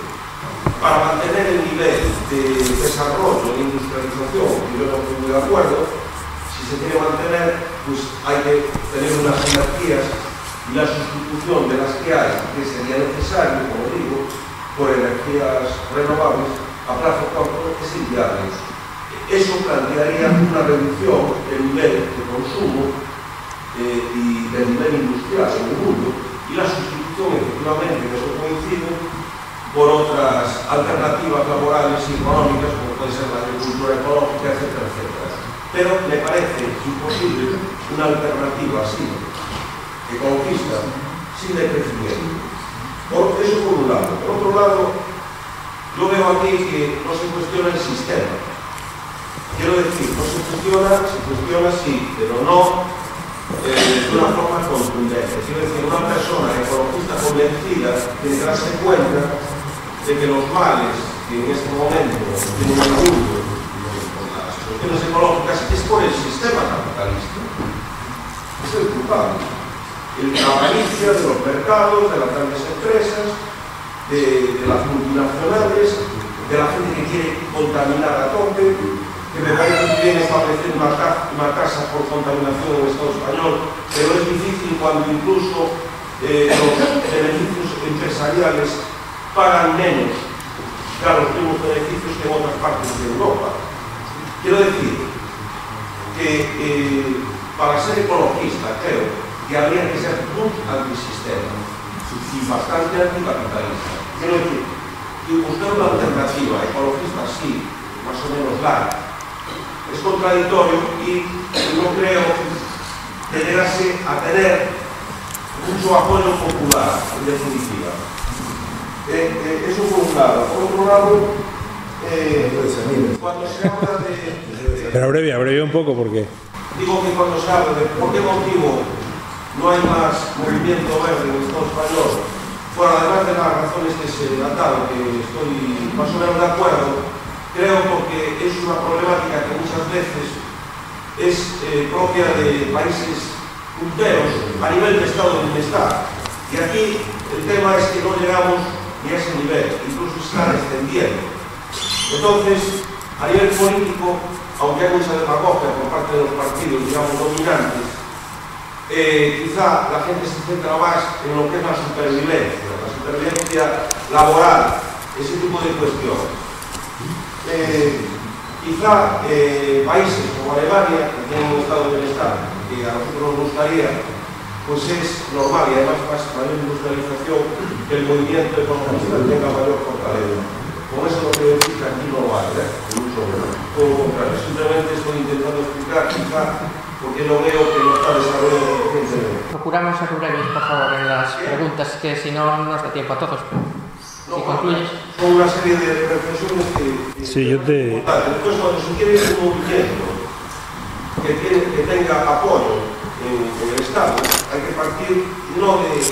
para mantener el nivel de desarrollo e industrialización, y yo no estoy muy de acuerdo, si se quiere mantener, pues hay que tener unas energías y la sustitución de las que hay, que sería necesario, como digo, por energías renovables, a plazo corto es inviable. Eso plantearía una reducción del nivel de consumo y del nivel industrial en el mundo, y la sustitución, efectivamente, de eso coincido, por otras alternativas laborales y económicas, como puede ser la agricultura ecológica, etcétera, etcétera. Pero me parece imposible una alternativa así, ecologista, sin decrecimiento. Eso por un lado. Por otro lado, yo veo aquí que no se cuestiona el sistema. Quiero decir, no se cuestiona sí, pero no de una forma contundente. Quiero decir, una persona ecologista convencida tiene que darse cuenta de que los males que en este momento tienen el mundo con las cuestiones ecológicas es por el sistema capitalista. Es el culpable. La avaricia de los mercados, de las grandes empresas, de las multinacionales, de la gente que quiere contaminar a tope, que me parece muy bien establecer una tasa por contaminación en el Estado español, pero es difícil cuando incluso los beneficios empresariales pagan menos que los mismos beneficios que en otras partes de Europa. Quiero decir que para ser ecologista creo que habría que ser muy antisistema y bastante anticapitalista. Quiero decir, que buscar una alternativa ecologista sí, más o menos larga, es contradictorio y no creo que llegase a tener mucho apoyo popular, en definitiva. Eso por un lado. Por otro lado, cuando se habla de... Pero abrevia un poco, ¿por qué? Digo que cuando se habla de por qué motivo no hay más movimiento verde en el Estado español, bueno, además de las razones que se han dado, que estoy más o menos de acuerdo, creo porque es una problemática que muchas veces es propia de países punteros a nivel de estado de bienestar. Y aquí el tema es que no llegamos ni a ese nivel, incluso se está descendiendo. Entonces, a nivel político, aunque hay mucha demagogia por parte de los partidos, digamos, dominantes, quizá la gente se centra más en lo que es la supervivencia laboral, ese tipo de cuestiones. Quizá países como Alemania, que tienen un estado de bienestar que a nosotros nos gustaría, pues es normal y además más mayor industrialización que el movimiento ecologista tenga mayor fortaleza. Con eso no quiero decir que aquí no lo hay, mucho menos. Todo lo contrario, simplemente estoy intentando explicar, quizá porque no veo que no está desarrollando suficientemente. Procuramos ser breves, por favor, en las preguntas, que si no nos da tiempo a todos. No, si concluyes. Son una serie de reflexiones que sí, yo te... Después, cuando se quiere un movimiento que tenga apoyo en el Estado, hay que partir no de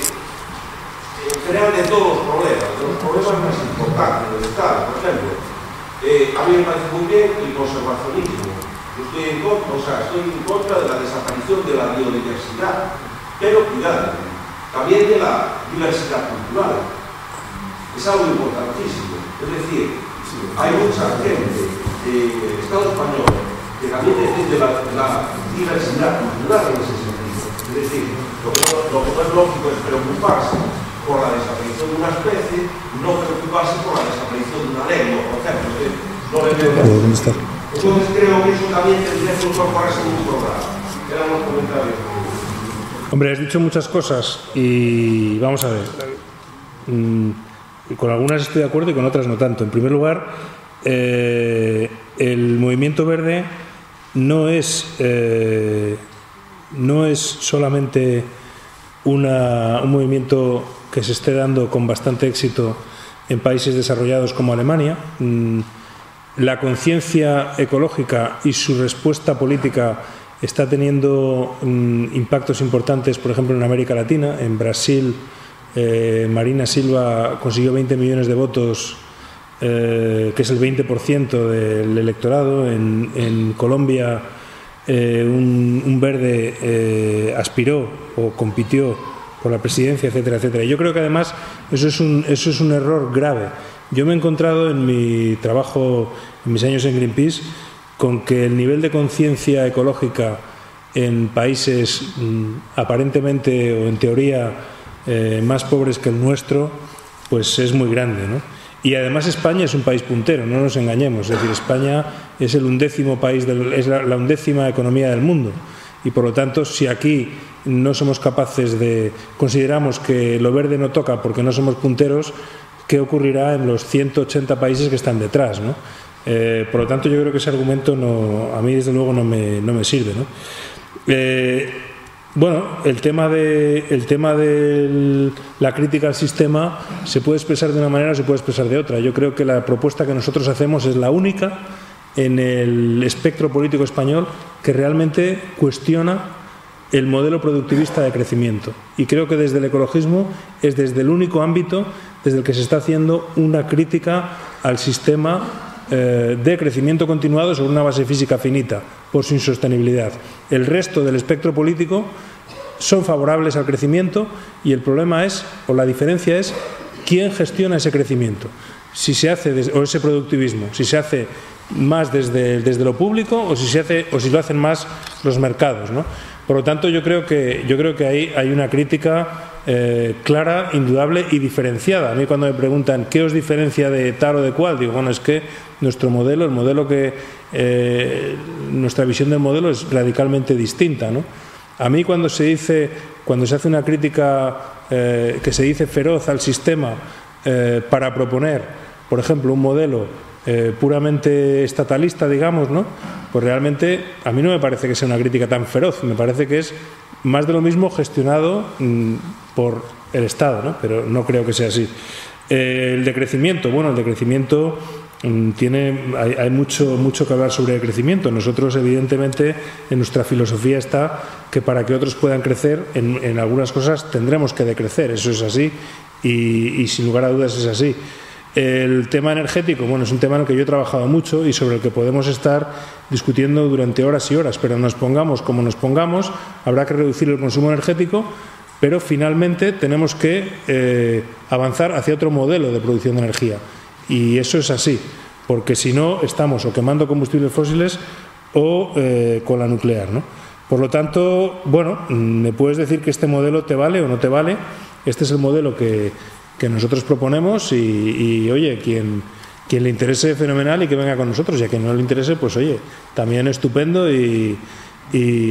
crear de todos los problemas más importantes del Estado. Por ejemplo, a mí me parece muy bien el conservacionismo. Estoy en contra de la desaparición de la biodiversidad, pero cuidado, también de la diversidad cultural. Es algo importantísimo. Es decir, hay mucha gente del Estado español que también defiende la diversidad cultural en ese sentido. Es decir, lo que no es lógico es preocuparse por la desaparición de una especie, no preocuparse por la desaparición de una lengua, por ejemplo. No le veo. Entonces creo que eso también tendría que incorporarse en un programa. Eran los comentarios. Hombre, has dicho muchas cosas y vamos a ver. Con algunas estoy de acuerdo y con otras no tanto. En primer lugar, el movimiento verde no es solamente un movimiento que se esté dando con bastante éxito en países desarrollados como Alemania. La conciencia ecológica y su respuesta política está teniendo impactos importantes, por ejemplo, en América Latina. En Brasil, Marina Silva consiguió 20 millones de votos, que es el 20% del electorado. En Colombia, un verde aspiró o compitió por la presidencia, etcétera, etcétera. Yo creo que además eso es un error grave. Yo me he encontrado en mi trabajo, en mis años en Greenpeace, con que el nivel de conciencia ecológica en países aparentemente o en teoría más pobres que el nuestro, pues es muy grande, ¿no? Y además España es un país puntero, no nos engañemos. Es decir, España es el 11º país, es la 11ª economía del mundo. Y por lo tanto, si aquí no somos capaces de... consideramos que lo verde no toca porque no somos punteros, ¿qué ocurrirá en los 180 países que están detrás, ¿no? Por lo tanto, yo creo que ese argumento a mí desde luego no me sirve, ¿no? Bueno, el tema de la crítica al sistema se puede expresar de una manera o se puede expresar de otra. Yo creo que la propuesta que nosotros hacemos es la única en el espectro político español que realmente cuestiona el modelo productivista de crecimiento. Y creo que desde el ecologismo es desde el único ámbito desde el que se está haciendo una crítica al sistema de crecimiento continuado sobre una base física finita, por su insostenibilidad. El resto del espectro político son favorables al crecimiento y el problema es, o la diferencia es, quién gestiona ese crecimiento. Si se hace, o ese productivismo, si se hace más desde lo público o si lo hacen más los mercados, ¿no? Por lo tanto, yo creo que ahí hay una crítica clara, indudable y diferenciada. A mí cuando me preguntan qué os diferencia de tal o de cual, digo, bueno, es que nuestro modelo, nuestra visión del modelo es radicalmente distinta, ¿no? A mí cuando se hace una crítica que se dice feroz al sistema para proponer, por ejemplo, un modelo puramente estatalista, digamos, ¿no? Pues realmente a mí no me parece que sea una crítica tan feroz, me parece que es más de lo mismo gestionado por el Estado, ¿no? Pero no creo que sea así. El decrecimiento, bueno, el decrecimiento hay mucho que hablar sobre el crecimiento. Nosotros, evidentemente, en nuestra filosofía está que para que otros puedan crecer, en algunas cosas tendremos que decrecer, eso es así, y sin lugar a dudas es así. El tema energético, bueno, es un tema en el que yo he trabajado mucho y sobre el que podemos estar discutiendo durante horas y horas, pero nos pongamos como nos pongamos, habrá que reducir el consumo energético, pero finalmente tenemos que avanzar hacia otro modelo de producción de energía. Y eso es así, porque si no estamos o quemando combustibles fósiles o con la nuclear, ¿no? Por lo tanto, bueno, me puedes decir que este modelo te vale o no te vale. Este es el modelo que nosotros proponemos y oye, quien le interese, fenomenal, y que venga con nosotros, y a quien no le interese, pues oye, también estupendo y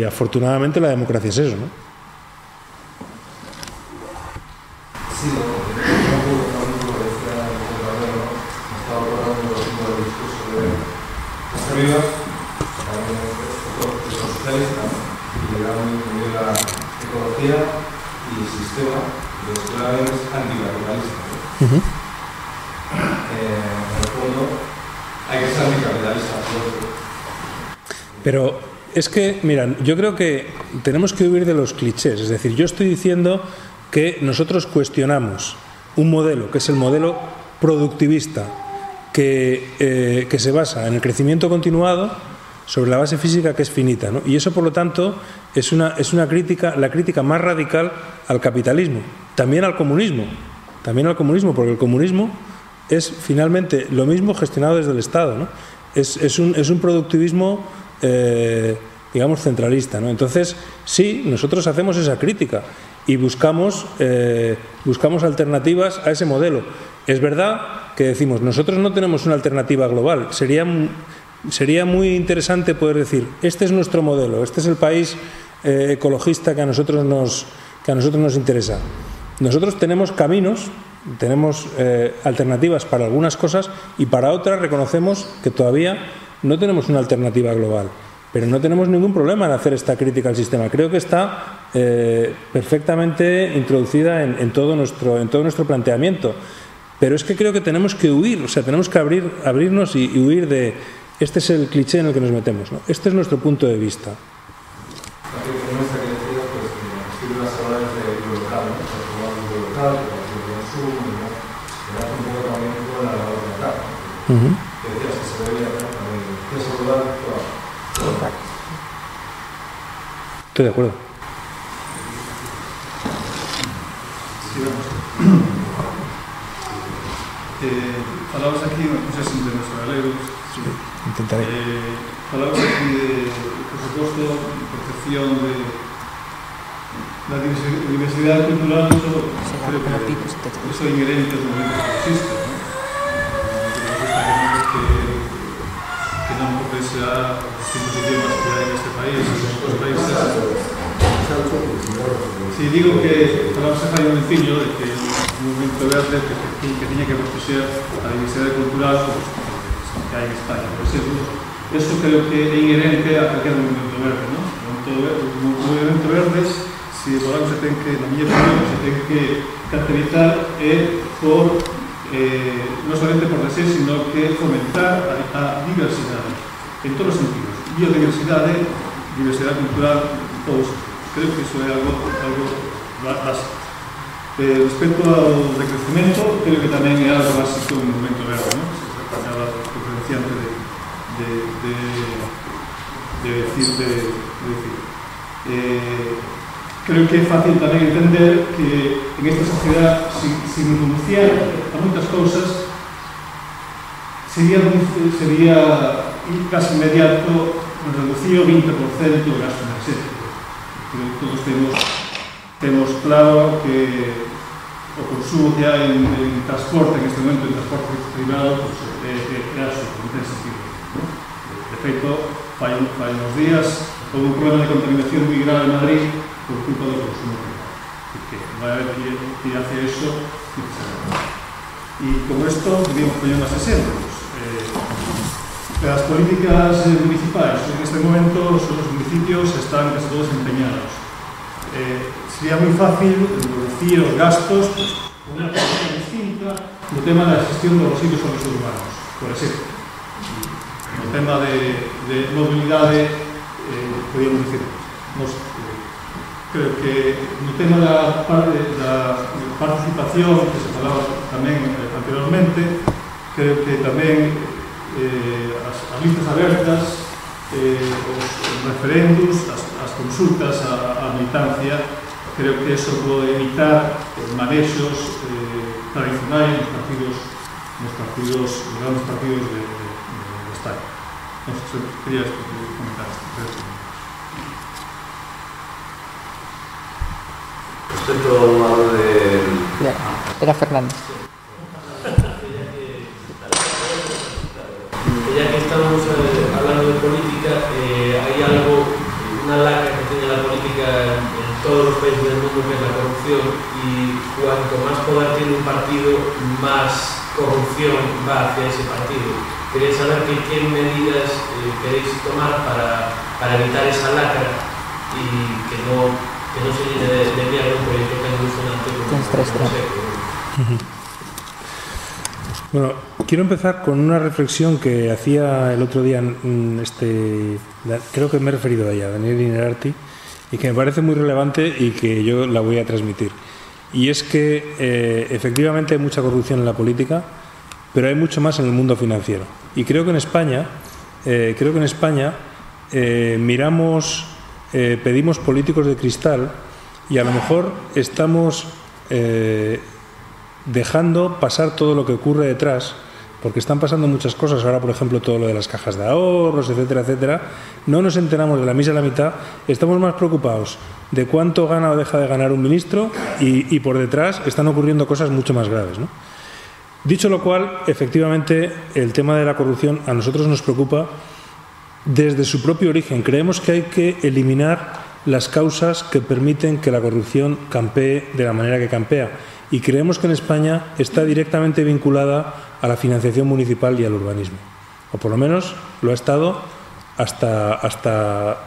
afortunadamente la democracia es eso, ¿no? Sí, no puedo también lo decía el compañero, estaba hablando del discurso de arriba, también es socialista, y le da muy la ecología y el sistema de los claves anticapitalistas. En el fondo hay que ser anticapitalista. Pero es que, mira, yo creo que tenemos que huir de los clichés. Es decir, yo estoy diciendo que nosotros cuestionamos un modelo, que es el modelo productivista, que se basa en el crecimiento continuado sobre la base física que es finita, ¿no? Y eso, por lo tanto, es una crítica, la crítica más radical al capitalismo, también al comunismo, porque el comunismo es finalmente lo mismo gestionado desde el Estado, ¿no? Es un productivismo, digamos, centralista, ¿no? Entonces, sí, nosotros hacemos esa crítica y buscamos alternativas a ese modelo. Es verdad que decimos, nosotros no tenemos una alternativa global. Sería muy interesante poder decir, este es nuestro modelo, este es el país ecologista que a nosotros nos interesa. Nosotros tenemos caminos, tenemos alternativas para algunas cosas y para otras reconocemos que todavía no tenemos una alternativa global. Pero no tenemos ningún problema en hacer esta crítica al sistema. Creo que está perfectamente introducida en todo nuestro planteamiento. Pero es que creo que tenemos que huir, o sea, tenemos que abrirnos y huir de... Este es el cliché en el que nos metemos, ¿no? Este es nuestro punto de vista. Estoy de acuerdo. Falabas aquí, non sei se de nos galegos, intentaré. Falabas aquí de, por suposto, protección de la diversidade cultural, creo que iso é inherente aos movimentos ecologistas, que non porque sea os distintos idiomas que hai neste país, en outros países. Si digo que falamos en un momentillo de que o movimento verde que tiña que proteger a diversidade cultural que hai en España, por exemplo. Eso creo que é inherente a calquer movimento verde, non? O movimento verde, se falamos, se ten que, na miña opinión, se ten que caracterizar por non solamente por deseo, sino que fomentar a diversidade. en todos os sentidos. Biodiversidade, diversidade cultural, todos. Creo que iso é algo básico. Respecto ao decrecemento, creo que tamén é algo básico no movimento verde, ¿no? Se acaba diferenciante de decir. Creo que é fácil tamén entender que en esta sociedade, sin renunciar a moitas cousas, sería casi inmediato reducir o 20% do gasto enerxético. Todos temos claro que o consumo que hai en transporte, en este momento, en transporte privado, pues, é absurdo, non ten sentido. ¿No? De feito, fai uns días, houve un problema de contaminación moi grave en Madrid por culpa do consumo privado. Porque vai haber que hace eso necesariamente. E con isto, podemos poñer máis exemplos. As políticas municipais, en este momento, os municipios están casi todos empeñados. Sería moi fácil reducir os gastos con unha política distinta no tema da gestión dos residuos sólidos urbanos, por exemplo. No tema de mobilidade, podríamos dicir, creo que no tema da participación, que se falaba tamén anteriormente, creo que tamén as listas abertas, os referendos, as consultas á militancia, creo que eso pode evitar manexos tradicionais nos grandes partidos de Estado. Non sei se querías comentar isto. Respecto a lo de... Era Fernández. Ya que estamos hablando de política, hay algo, una lacra que tiene la política en todos los países del mundo, que es la corrupción, y cuanto más poder tiene un partido, más corrupción va hacia ese partido. Quería saber qué medidas queréis tomar para evitar esa lacra y que no se llene de mierda un proyecto tan ilusionante como el. Bueno, quiero empezar con una reflexión que hacía el otro día, creo que me he referido a ella, Daniel Innerarity, y que me parece muy relevante y que yo la voy a transmitir. Y es que efectivamente hay mucha corrupción en la política, pero hay mucho más en el mundo financiero. Y creo que en España, pedimos políticos de cristal y a lo mejor estamos dejando pasar todo lo que ocurre detrás, porque están pasando muchas cosas. Ahora, por ejemplo, todo lo de las cajas de ahorros, etcétera, etcétera. No nos enteramos de la misa a la mitad. Estamos más preocupados de cuánto gana o deja de ganar un ministro y por detrás están ocurriendo cosas mucho más graves, ¿no? Dicho lo cual, efectivamente, el tema de la corrupción a nosotros nos preocupa desde su propio origen. Creemos que hay que eliminar las causas que permiten que la corrupción campee de la manera que campea. Y creemos que en España está directamente vinculada a la financiación municipal y al urbanismo. O por lo menos lo ha estado hasta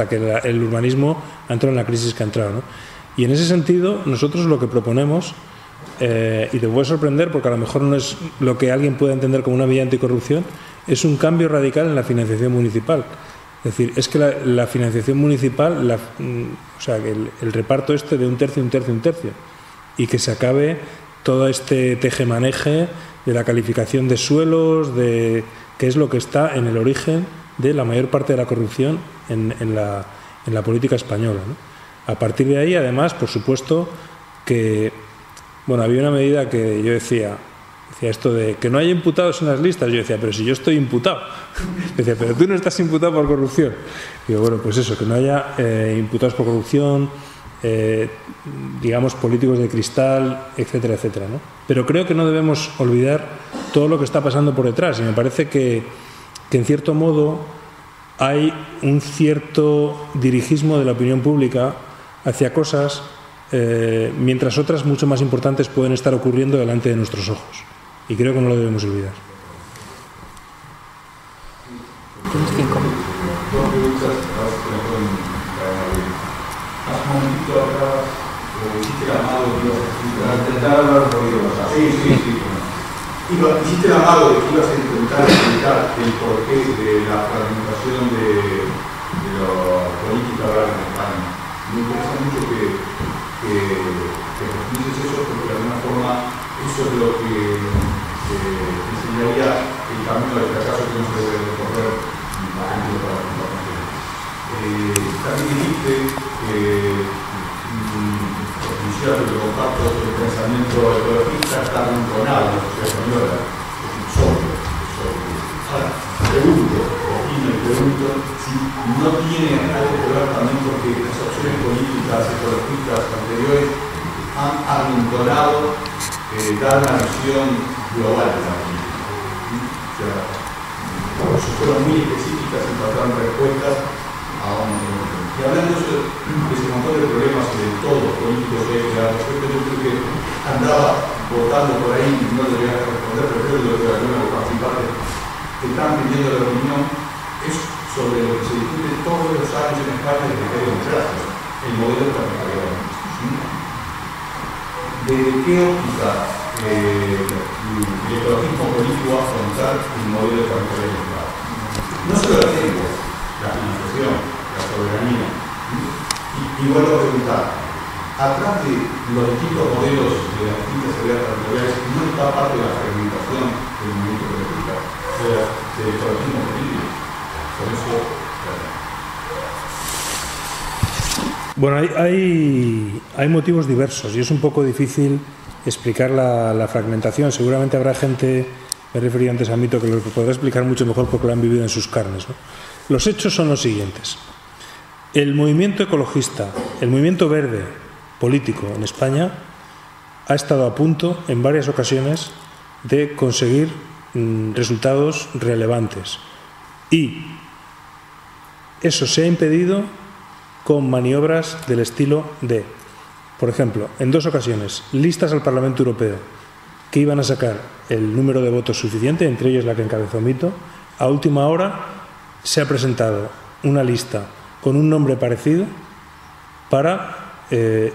que el urbanismo ha entrado en la crisis que ha entrado, ¿no? Y en ese sentido, nosotros lo que proponemos, y te puede sorprender porque a lo mejor no es lo que alguien puede entender como una vía anticorrupción, es un cambio radical en la financiación municipal. Es decir, es que la financiación municipal, o sea, que el reparto de un tercio, y que se acabe todo este tejemaneje de la calificación de suelos, que es lo que está en el origen de la mayor parte de la corrupción en la política española, ¿no? A partir de ahí, además, por supuesto, que había una medida que yo decía esto de que no haya imputados en las listas. Yo decía, pero si yo estoy imputado. Decía, pero tú no estás imputado por corrupción. Digo, bueno, pues eso, que no haya imputados por corrupción, digamos, políticos de cristal, etcétera, etcétera, ¿no? Pero creo que no debemos olvidar todo lo que está pasando por detrás, y me parece que en cierto modo hay un cierto dirigismo de la opinión pública hacia cosas, mientras otras mucho más importantes pueden estar ocurriendo delante de nuestros ojos, y creo que no lo debemos olvidar. Tienes 5 minutos. Hace un momentito atrás hiciste llamado para intentar hablar un poquito más. Sí. hiciste el amago de que ibas a intentar explicar el porqué de la fragmentación de la política oral en España. Me interesa mucho que profundices eso, porque de alguna forma eso es lo que enseñaría el camino del fracaso que no se debe recorrer para la participación. También dijiste que lo comparto, el pensamiento ecologista está arrinconado en la sociedad española, es obvio. Ahora, pregunto si no tiene algo que ver también porque las opciones políticas ecologistas anteriores han arrinconado dar una visión global de la política. O sea, fueron muy específicas y trataron respuestas a un problema. Y hablando de ese montón de problemas de todos los políticos que hay que dar respecto, yo creo que andaba votando por ahí, no le voy a responder, pero creo que algunos participantes que están pidiendo la opinión es sobre lo que se discute todos los años en España desde que hay democracia, el modelo territorial. ¿Desde qué óptica el ecologismo político va a afrontar el modelo territorial? No solo la lengua, la financiación, la soberanía. Y vuelvo a preguntar, atrás de los distintos modelos de las distintas seguridades territoriales, ¿no está parte de la fragmentación del movimiento político, del ecologismo político? Por eso, bueno, hay motivos diversos y es un poco difícil explicar la fragmentación. Seguramente habrá gente, me refería antes a Mito, que lo podrá explicar mucho mejor porque lo han vivido en sus carnes, ¿no? Los hechos son los siguientes. El movimiento ecologista, el movimiento verde político en España ha estado a punto en varias ocasiones de conseguir resultados relevantes y eso se ha impedido con maniobras del estilo de, por ejemplo, en 2 ocasiones, listas al Parlamento Europeo que iban a sacar el número de votos suficiente, entre ellos la que encabezó Mito. A última hora se ha presentado una lista con un nombre parecido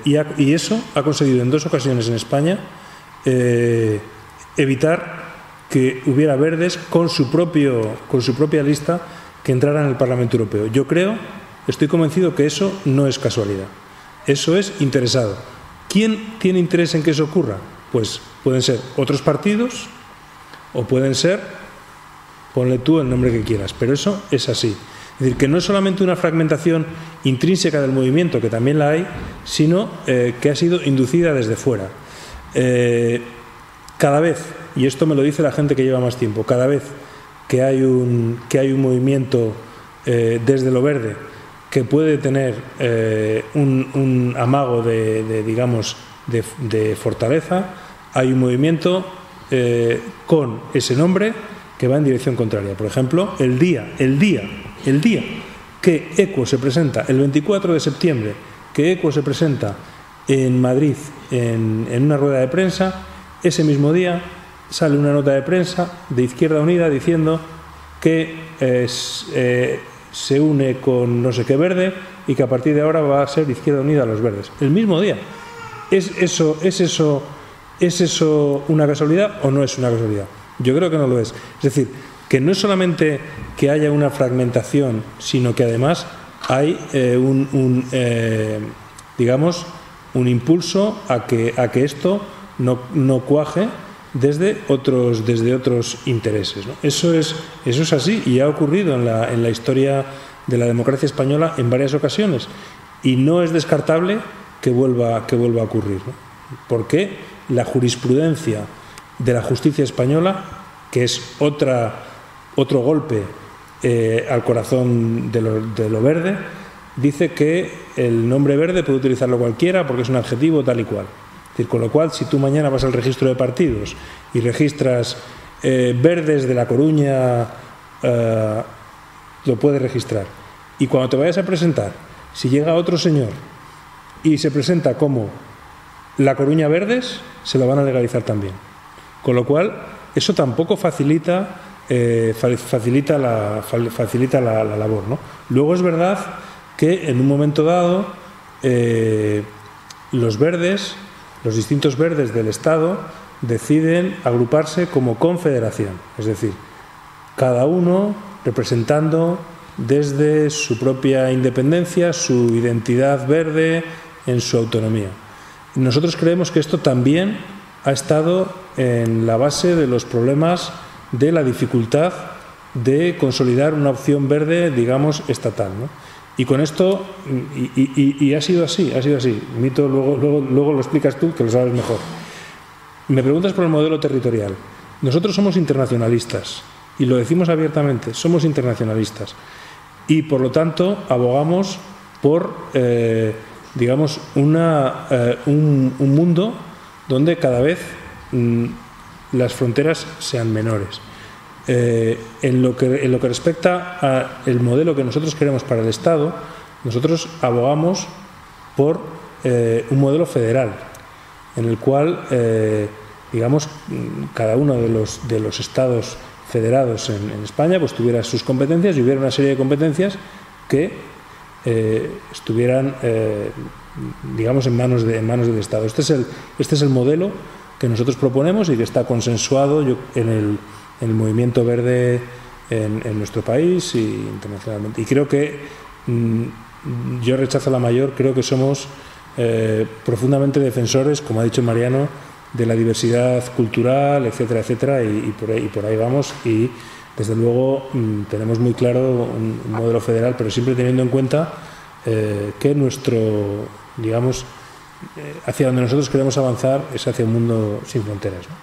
y eso ha conseguido en 2 ocasiones en España evitar que hubiera verdes con su propia lista que entraran en el Parlamento Europeo. Yo estoy convencido que eso no es casualidad, eso es interesado. ¿Quién tiene interés en que eso ocurra? Pues pueden ser otros partidos o pueden ser, ponle tú el nombre que quieras, pero eso es así. Es decir, que no es solamente una fragmentación intrínseca del movimiento, que también la hay, sino que ha sido inducida desde fuera. Cada vez, y esto me lo dice la gente que lleva más tiempo, cada vez que hay un movimiento desde lo verde que puede tener un amago de fortaleza, hay un movimiento con ese nombre que va en dirección contraria. Por ejemplo, el día que ECUO se presenta, el 24 de septiembre, que ECUO se presenta en Madrid en una rueda de prensa, ese mismo día sale una nota de prensa de Izquierda Unida diciendo que se une con no sé qué verde y que a partir de ahora va a ser Izquierda Unida a los verdes. El mismo día. ¿Es eso una casualidad o no es una casualidad? Yo creo que no lo es. Es decir, que no es solamente que haya una fragmentación, sino que además hay un impulso a que esto no cuaje desde otros intereses, ¿no? Eso es así y ha ocurrido en la historia de la democracia española en varias ocasiones y no es descartable que vuelva a ocurrir, ¿no? Porque la jurisprudencia de la justicia española, que es otro golpe al corazón de lo verde, dice que el nombre verde puede utilizarlo cualquiera porque es un adjetivo tal y cual. Es decir, con lo cual, si tú mañana vas al registro de partidos y registras verdes de La Coruña, lo puedes registrar. Y cuando te vayas a presentar, si llega otro señor y se presenta como La Coruña Verdes, se lo van a legalizar también. Con lo cual, eso tampoco facilita la labor, ¿no? Luego es verdad que en un momento dado los distintos verdes del Estado deciden agruparse como confederación, es decir, cada uno representando desde su propia independencia, su identidad verde, en su autonomía. Y nosotros creemos que esto también ha estado en la base de los problemas de la dificultad de consolidar una opción verde, digamos, estatal, ¿no? Y con esto, y ha sido así, Mito, luego lo explicas tú, que lo sabes mejor. Me preguntas por el modelo territorial. Nosotros somos internacionalistas, y lo decimos abiertamente, somos internacionalistas, y por lo tanto abogamos por, digamos, un mundo donde cada vez las fronteras sean menores. En lo que respecta al modelo que nosotros queremos para el Estado, nosotros abogamos por un modelo federal, en el cual, digamos, cada uno de los estados federados en España pues tuviera sus competencias y hubiera una serie de competencias que estuvieran, digamos, en manos del Estado. Este es el modelo que nosotros proponemos y que está consensuado en el movimiento verde en nuestro país y internacionalmente. Y creo que yo rechazo la mayor, creo que somos profundamente defensores, como ha dicho Mariano, de la diversidad cultural, etcétera, etcétera, y por ahí vamos. Y desde luego tenemos muy claro un modelo federal, pero siempre teniendo en cuenta que nuestro, digamos, hacia donde nosotros queremos avanzar es hacia un mundo sin fronteras, ¿no?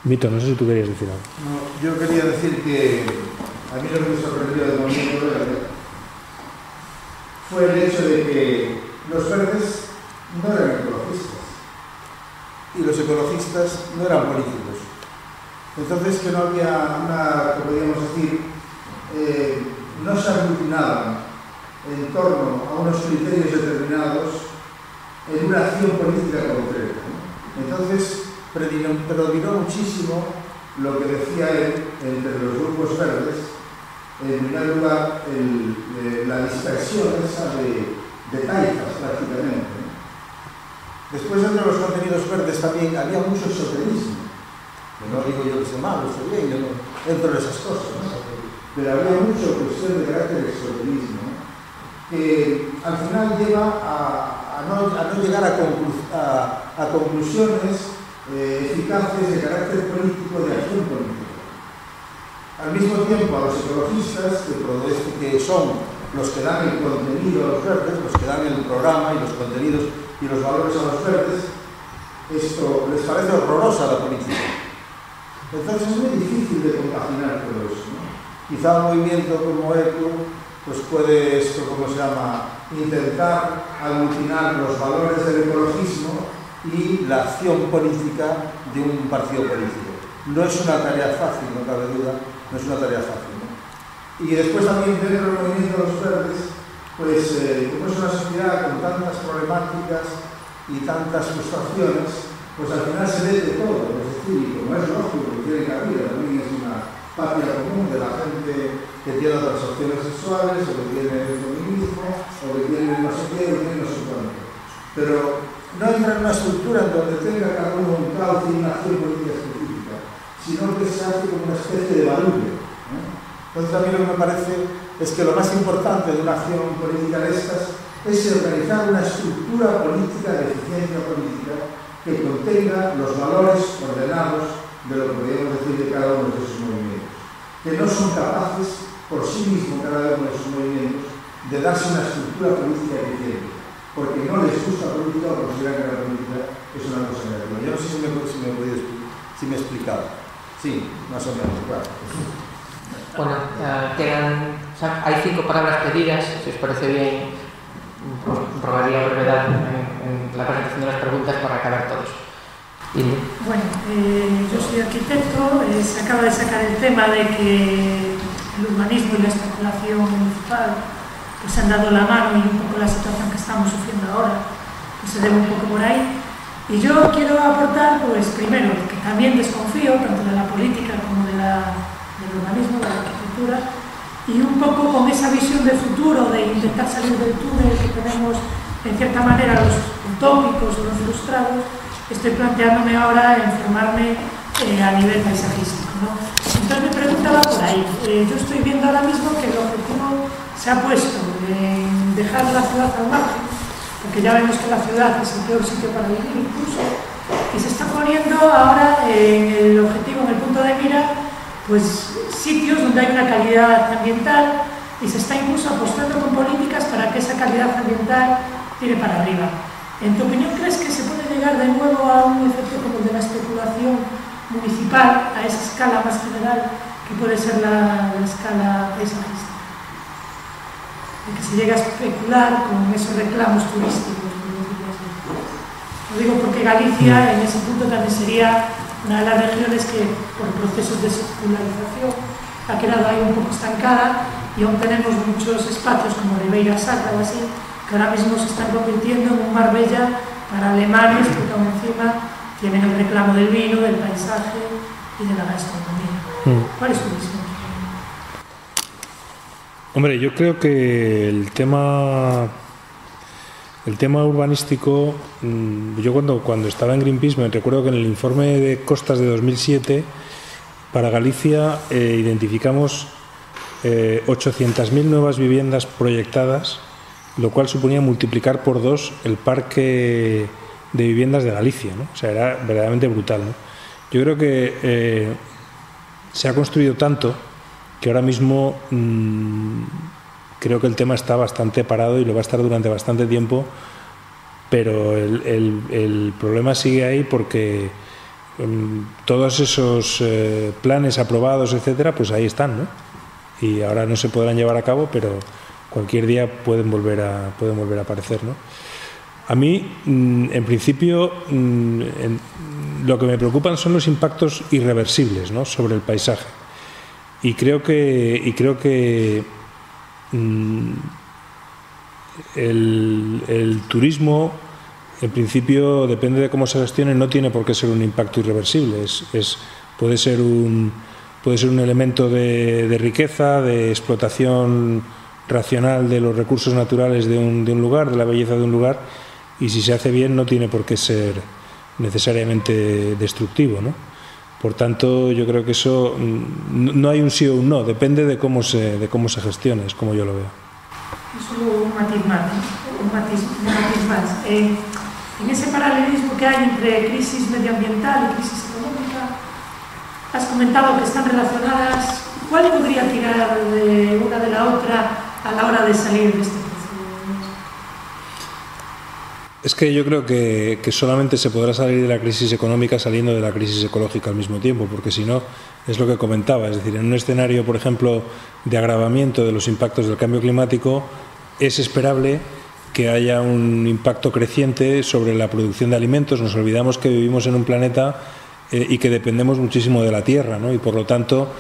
Mito, no sé si tú querías decir algo. No, yo quería decir que a mí lo que me sorprendió del movimiento verde fue el hecho de que los verdes no eran ecologistas y los ecologistas no eran políticos. Entonces, que no había una, que podríamos decir, no se aglutinaban en torno a unos criterios determinados en una acción política concreta, ¿no? Entonces, predominó muchísimo lo que decía él entre los grupos verdes. En primer lugar, la dispersión esa de taifas prácticamente, ¿no? Después, dentro de los contenidos verdes también había mucho esoterismo. No digo yo que sea malo, está bien, yo no entro en esas cosas, ¿no? Pero había mucha cuestión de carácter esoterismo, ¿no? Que al final lleva a no llegar a conclusiones eficaces de carácter político, de acción política. Al mismo tiempo, a los ecologistas, que son los que dan el contenido a los verdes, los que dan el programa y los contenidos y los valores a los verdes, esto les parece horrorosa la política. Entonces es muy difícil de compaginar todo eso, ¿no? Quizá un movimiento como ECO pues puede esto, ¿cómo se llama?, intentar aglutinar los valores del ecologismo y la acción política de un partido político. No es una tarea fácil, no cabe duda, no es una tarea fácil, ¿no? Y después también dentro del movimiento de los verdes, pues como es una sociedad con tantas problemáticas y tantas frustraciones, pues al final se ve de todo, es decir, como es lógico que tiene cabida, también es una patria común de la gente que tiene otras opciones sexuales, o que tiene el feminismo, o que tiene no sé qué, o que tiene no sé cuánto. Pero no entra en una estructura en donde tenga cada uno un cauce y una acción política específica, sino que se hace como una especie de barullo, ¿no? Entonces a mí lo que me parece es que lo más importante de una acción política de estas es organizar una estructura política de eficiencia política que contenga los valores ordenados de lo que podríamos decir de cada uno de esos movimientos, que no son capaces por sí mismos cada uno de esos movimientos de darse una estructura política eficiente, porque no les gusta política o consideran que la política es una cosa negativa. Yo no sé si me he explicado. Sí, más o menos, claro. Bueno, hay 5 palabras pedidas, si os parece bien, rogaría brevedad en la presentación de las preguntas para acabar todos. Bueno, yo soy arquitecto, se acaba de sacar el tema de que el urbanismo y la especulación municipal pues han dado la mano y un poco la situación que estamos sufriendo ahora pues se debe un poco por ahí. Y yo quiero aportar, pues primero, que también desconfío tanto de la política como del urbanismo, de la arquitectura, y un poco con esa visión de futuro, de intentar salir del túnel que tenemos en cierta manera los utópicos o los frustrados, estoy planteándome ahora en formarme a nivel paisajístico, ¿no? Entonces me preguntaba por ahí, yo estoy viendo ahora mismo que el objetivo se ha puesto en dejar la ciudad al margen, porque ya vemos que la ciudad es el peor sitio para vivir incluso, y se está poniendo ahora en el objetivo, en el punto de mira, pues sitios donde hay una calidad ambiental, y se está incluso apostando con políticas para que esa calidad ambiental tire para arriba. En tu opinión, ¿crees que se puede llegar de nuevo a un efecto como el de la especulación municipal, a esa escala más general que puede ser la escala paisajística? De que se llega a especular con esos reclamos turísticos. Lo digo porque Galicia en ese punto también sería una de las regiones que por procesos de secularización ha quedado ahí un poco estancada, y aún tenemos muchos espacios como Ribeira Sacra o así, que ahora mismo se están convirtiendo en un Marbella para alemanes, porque aún encima tienen el reclamo del vino, del paisaje y de la gastronomía. ¿Cuál es tu visión? Hombre, yo creo que el tema urbanístico, yo cuando estaba en Greenpeace me recuerdo que en el informe de costas de 2007 para Galicia identificamos 800.000 nuevas viviendas proyectadas, lo cual suponía multiplicar por 2 el parque de viviendas de Galicia, ¿no? O sea, era verdaderamente brutal, ¿no? Yo creo que se ha construido tanto que ahora mismo creo que el tema está bastante parado y lo va a estar durante bastante tiempo, pero el problema sigue ahí porque todos esos planes aprobados, etcétera, pues ahí están, ¿no? Y ahora no se podrán llevar a cabo, pero cualquier día pueden volver a aparecer, ¿no? A mí, en principio, lo que me preocupan son los impactos irreversibles, ¿no?, sobre el paisaje. Y creo que el turismo, en principio, depende de cómo se gestione, no tiene por qué ser un impacto irreversible. Puede ser un elemento de riqueza, de explotación racional de los recursos naturales de un lugar, de la belleza de un lugar, y si se hace bien no tiene por qué ser necesariamente destructivo, ¿no? Por tanto, yo creo que eso no hay un sí o un no, depende de cómo se gestione, es como yo lo veo. Solo un matiz más. En ese paralelismo que hay entre crisis medioambiental y crisis económica, has comentado que están relacionadas. ¿Cuál podría tirar de una de la otra a la hora de salir de este proceso? Es que yo creo que solamente se podrá salir de la crisis económica saliendo de la crisis ecológica al mismo tiempo, porque si no, es lo que comentaba, es decir, en un escenario, por ejemplo, de agravamiento de los impactos del cambio climático, es esperable que haya un impacto creciente sobre la producción de alimentos. Nos olvidamos que vivimos en un planeta y que dependemos muchísimo de la Tierra, ¿no? Y por lo tanto,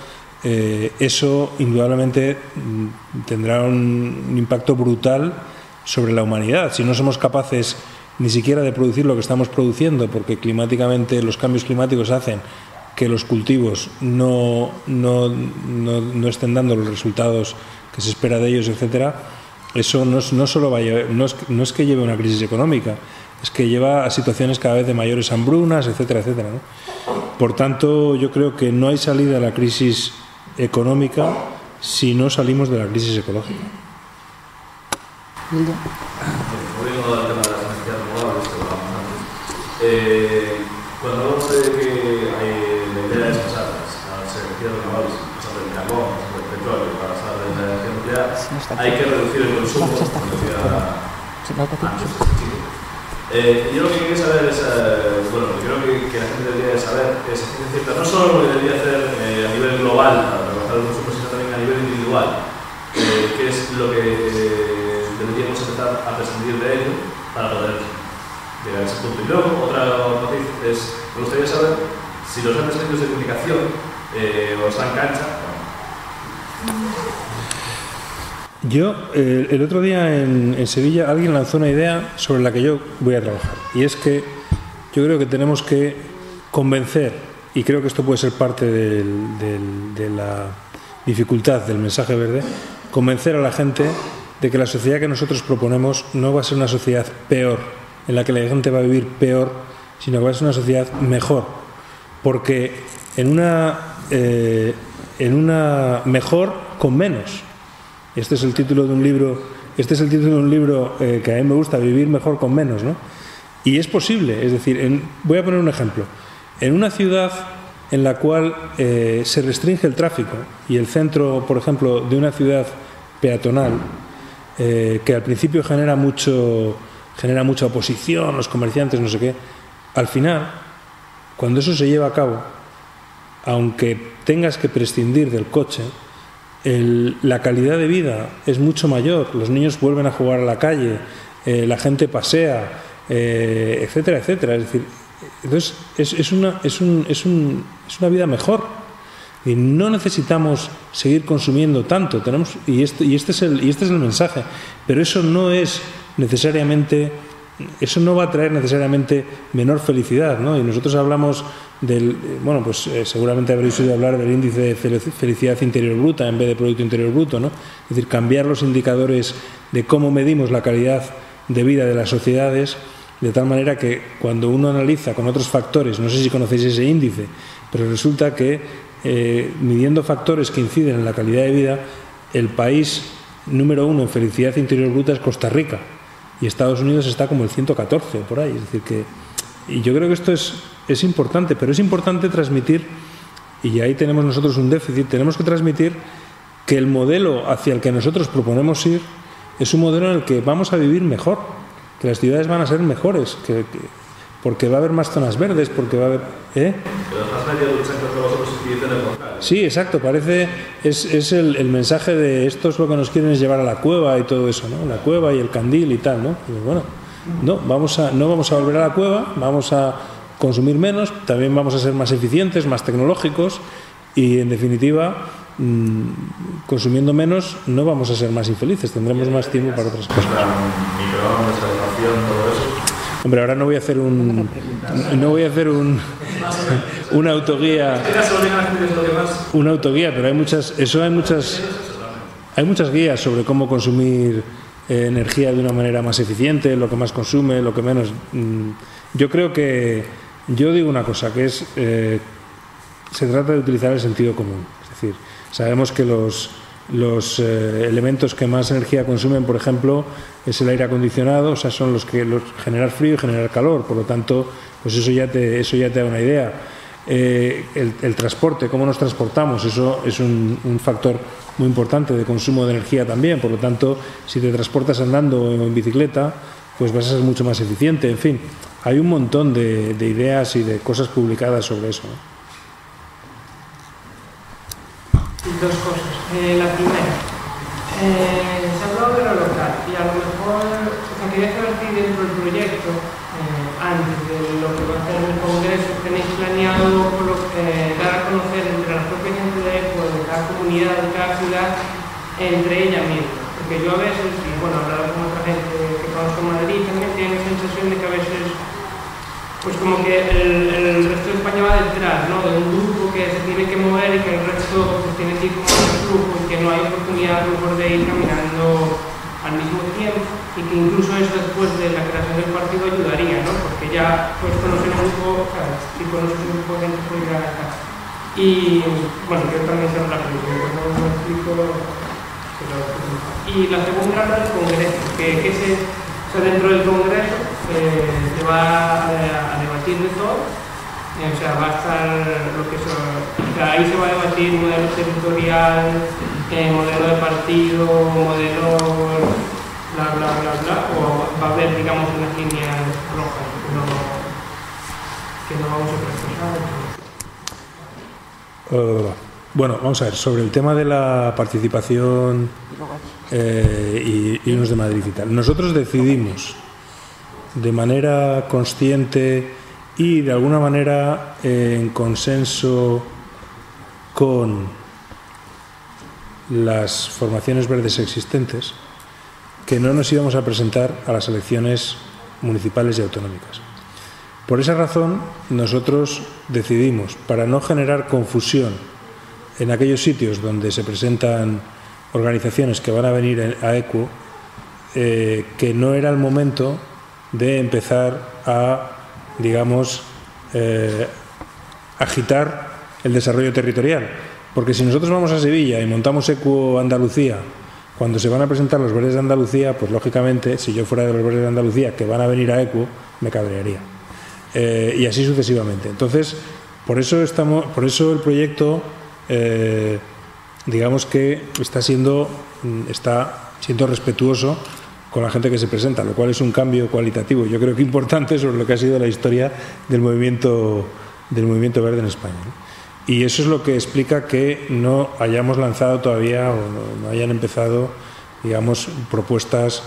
eso indudablemente tendrá un impacto brutal sobre la humanidad. Si no somos capaces ni siquiera de producir lo que estamos produciendo, porque climáticamente los cambios climáticos hacen que los cultivos no estén dando los resultados que se espera de ellos, etcétera, eso no es que lleve a una crisis económica, es que lleva a situaciones cada vez de mayores hambrunas, etcétera, etcétera, ¿no? Por tanto, yo creo que no hay salida a la crisis económica si no salimos de la crisis ecológica. Volviendo al tema de las energías renovables, que hablábamos antes, cuando hablamos de que la idea es pasar las energías renovables, pasar del carbón, pasar del petróleo, pasar de la energía nuclear, hay que reducir el consumo, como decía antes. Yo lo que quería saber es, bueno, lo que creo que la gente debería saber es, cierto, no solo lo que debería hacer a nivel global para rebajar el consumo, sino también a nivel individual, que es lo que deberíamos empezar a prescindir de ello para poder llegar a ese punto. Y luego, otra matiz es, me gustaría saber si los grandes medios de comunicación os dan cancha. Yo, el otro día en Sevilla, alguien lanzó una idea sobre la que yo voy a trabajar. Y es que yo creo que tenemos que convencer, y creo que esto puede ser parte de la dificultad del mensaje verde, convencer a la gente de que la sociedad que nosotros proponemos no va a ser una sociedad peor, en la que la gente va a vivir peor sino que va a ser una sociedad mejor, porque en una mejor con menos. Este es el título de un libro que a mí me gusta, Vivir mejor con menos, ¿no? Y es posible, es decir, voy a poner un ejemplo. En una ciudad en la cual se restringe el tráfico y el centro, por ejemplo, de una ciudad peatonal, que al principio genera mucha oposición, los comerciantes, no sé qué, al final, cuando eso se lleva a cabo, aunque tengas que prescindir del coche, la calidad de vida es mucho mayor, los niños vuelven a jugar a la calle, la gente pasea, etcétera, etcétera. Es decir, entonces es una vida mejor y no necesitamos seguir consumiendo tanto. Y este es el mensaje, pero eso no va a traer necesariamente menor felicidad, ¿no? Y nosotros hablamos seguramente habréis oído hablar del índice de felicidad interior bruta en vez de Producto Interior Bruto, ¿no? Es decir, cambiar los indicadores de cómo medimos la calidad de vida de las sociedades, de tal manera que cuando uno analiza con otros factores, no sé si conocéis ese índice, pero resulta que midiendo factores que inciden en la calidad de vida, el país número 1 en felicidad interior bruta es Costa Rica y Estados Unidos está como el 114 por ahí. Es decir y yo creo que esto es importante, pero es importante transmitir, y ahí tenemos nosotros un déficit, tenemos que transmitir que el modelo hacia el que nosotros proponemos ir es un modelo en el que vamos a vivir mejor, que las ciudades van a ser mejores, porque va a haber más zonas verdes, porque va a haber... Sí, exacto, es el mensaje de esto es lo que nos quieren es llevar a la cueva y todo eso, ¿no? La cueva y el candil y tal, ¿no? Pues bueno, no vamos a volver a la cueva, vamos a consumir menos, también vamos a ser más eficientes, más tecnológicos y en definitiva consumiendo menos no vamos a ser más infelices, tendremos más tiempo para otras cosas. Microondas, calefacción, todo eso. Hombre, ahora no voy a hacer una autoguía, pero hay muchas guías sobre cómo consumir energía de una manera más eficiente, lo que más consume, lo que menos. Yo digo una cosa, que es se trata de utilizar el sentido común. Es decir, sabemos que los elementos que más energía consumen, por ejemplo, es el aire acondicionado, o sea, son los generar frío y generar calor, por lo tanto, pues eso ya te da una idea. El transporte, cómo nos transportamos, eso es un factor muy importante de consumo de energía también, por lo tanto, si te transportas andando o en bicicleta, pues vas a ser mucho más eficiente. En fin, hay un montón de ideas y de cosas publicadas sobre eso, ¿no? Dos cosas. La primera, se ha hablado de lo local y a lo mejor quería saber si dentro del proyecto, antes de lo que va a hacer el Congreso, tenéis planeado dar a conocer entre la propia gente de ECO, de cada comunidad, de cada ciudad, entre ella misma. Porque yo a veces, y bueno, he hablado con otra gente que conozco en Madrid, también tiene la sensación de que a veces pues como que el resto de España va detrás, ¿no? De un grupo que se tiene que mover y que el resto pues, tiene que ir como el grupo y que no hay oportunidad mejor de ir caminando al mismo tiempo y que incluso eso después de la creación del partido ayudaría, ¿no? Porque ya pues conocer un grupo, claro, si conoces un grupo de gente puede ir a la casa. Y bueno, yo también sé hablar, pero no me explico. Y la segunda habla del Congreso, o sea, dentro del Congreso se va a debatir de todo, o sea, va a estar o sea, ahí se va a debatir modelo territorial, modelo de partido, modelo bla bla bla bla, o va a haber, digamos, unas líneas rojas que no vamos a traspasar. Bueno, vamos a ver, sobre el tema de la participación y irnos de Madrid y tal. Nosotros decidimos de manera consciente y de alguna manera en consenso con las formaciones verdes existentes que no nos íbamos a presentar a las elecciones municipales y autonómicas. Por esa razón, nosotros decidimos, para no generar confusión en aquellos sitios donde se presentan organizaciones que van a venir a ECO, que no era el momento de empezar a digamos, agitar el desarrollo territorial. Porque si nosotros vamos a Sevilla y montamos ECUO Andalucía, cuando se van a presentar los verdes de Andalucía, pues lógicamente, si yo fuera de los verdes de Andalucía que van a venir a ECUO, me cabrearía. Y así sucesivamente. Entonces, por eso el proyecto, digamos que está siendo respetuoso con la gente que se presenta, lo cual es un cambio cualitativo, yo creo que importante sobre lo que ha sido la historia del movimiento verde en España, ¿no? Y eso es lo que explica que no hayamos lanzado todavía o no hayan empezado, digamos, propuestas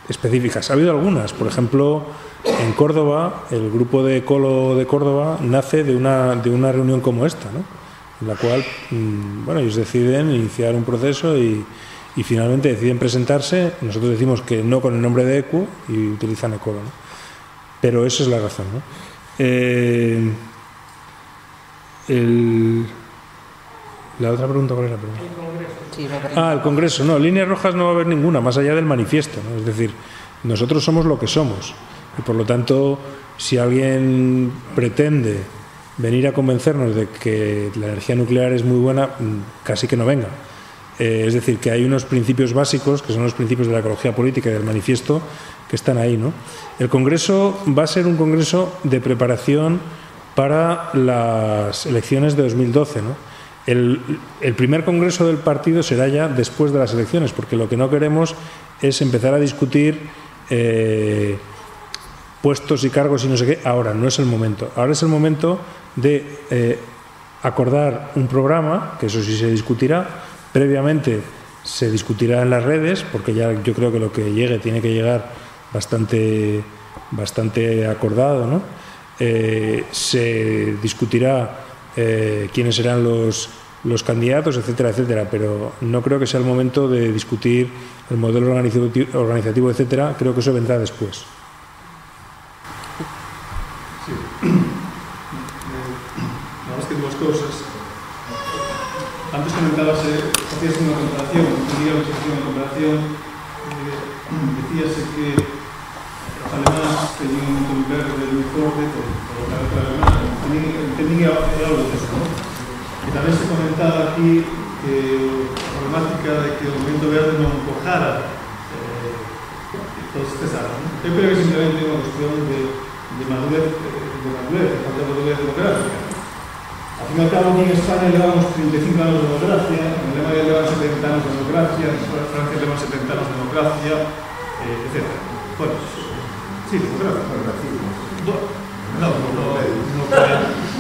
específicas. Ha habido algunas, por ejemplo, en Córdoba, el grupo de Ecolo de Córdoba nace de una reunión como esta, ¿no? En la cual, bueno, ellos deciden iniciar un proceso y finalmente deciden presentarse. Nosotros decimos que no con el nombre de ECU y utilizan Ecolo, ¿no? Pero esa es la razón, ¿no? La otra pregunta, ¿cuál era? El Congreso. No, líneas rojas no va a haber ninguna, más allá del manifiesto, ¿no? Es decir, nosotros somos lo que somos y por lo tanto, si alguien pretende venir a convencernos de que la energía nuclear es muy buena, casi que no venga. Es decir, que hay unos principios básicos, que son los principios de la ecología política y del manifiesto, que están ahí, ¿no? El Congreso va a ser un congreso de preparación para las elecciones de 2012, ¿no? El primer congreso del partido será ya después de las elecciones, porque lo que no queremos es empezar a discutir puestos y cargos y no sé qué. Ahora no es el momento. Ahora es el momento de acordar un programa, que eso sí se discutirá. Previamente se discutirá en las redes, porque ya yo creo que lo que llegue tiene que llegar bastante acordado, ¿no? Se discutirá quiénes serán los candidatos, etcétera, etcétera, pero no creo que sea el momento de discutir el modelo organizativo, etcétera. Creo que eso vendrá después. Sí. Nada más que dos cosas. Antes comentabas, hacías una comparación, decías que los alemanes tenían un verde muy fuerte por lo carácter alemán, entendí algo de eso, ¿no? Y también se comentaba aquí que la problemática de que el movimiento verde no empujara todos estos años, ¿no? Yo creo que simplemente es una cuestión de madurez, de falta de madurez democrática. Al fin y al cabo, aquí en España llevamos 35 años de democracia, en Alemania llevan 70 años de democracia, en Francia llevan 70 años de democracia, etc. Bueno, sí, democracia.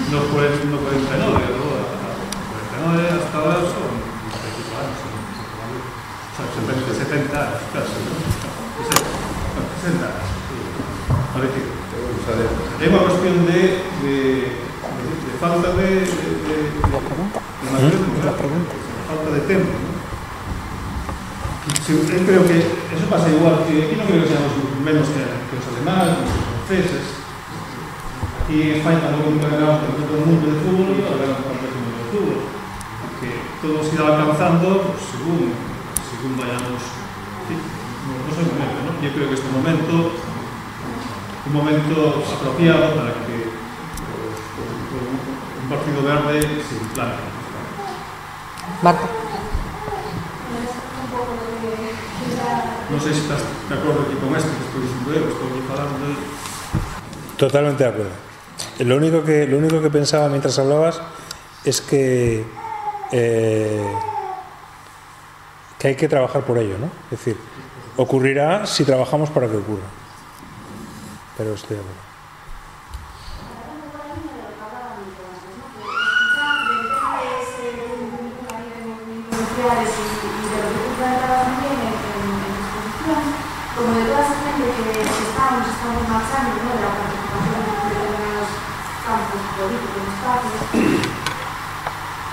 No 49, ¿no? 49 hasta ahora son 35 años, o sea, 70 años, casi, ¿no? 60 años, parecido. Es una cuestión de falta de falta de tiempo, ¿no? Sí, creo que eso pasa igual, que aquí no creo que seamos menos que los alemanes, que los franceses. Aquí en España tampoco nunca ganamos el campeonato del mundo de fútbol y ahora ganamos el campeonato del mundo de fútbol. Porque todo se irá alcanzando pues, según vayamos. Sí, no es el momento, ¿no? Yo creo que es un momento apropiado para que un partido verde se implante. Marta. No sé si estás de acuerdo aquí con esto que estoy diciendo yo, estoy hablando de... Totalmente de acuerdo. Lo único que pensaba mientras hablabas es que hay que trabajar por ello, ¿no? Es decir, ocurrirá si trabajamos para que ocurra. Pero estoy de acuerdo. Como de toda esa gente que estamos marchando, ¿no?, de la participación de determinados campos políticos, espacios,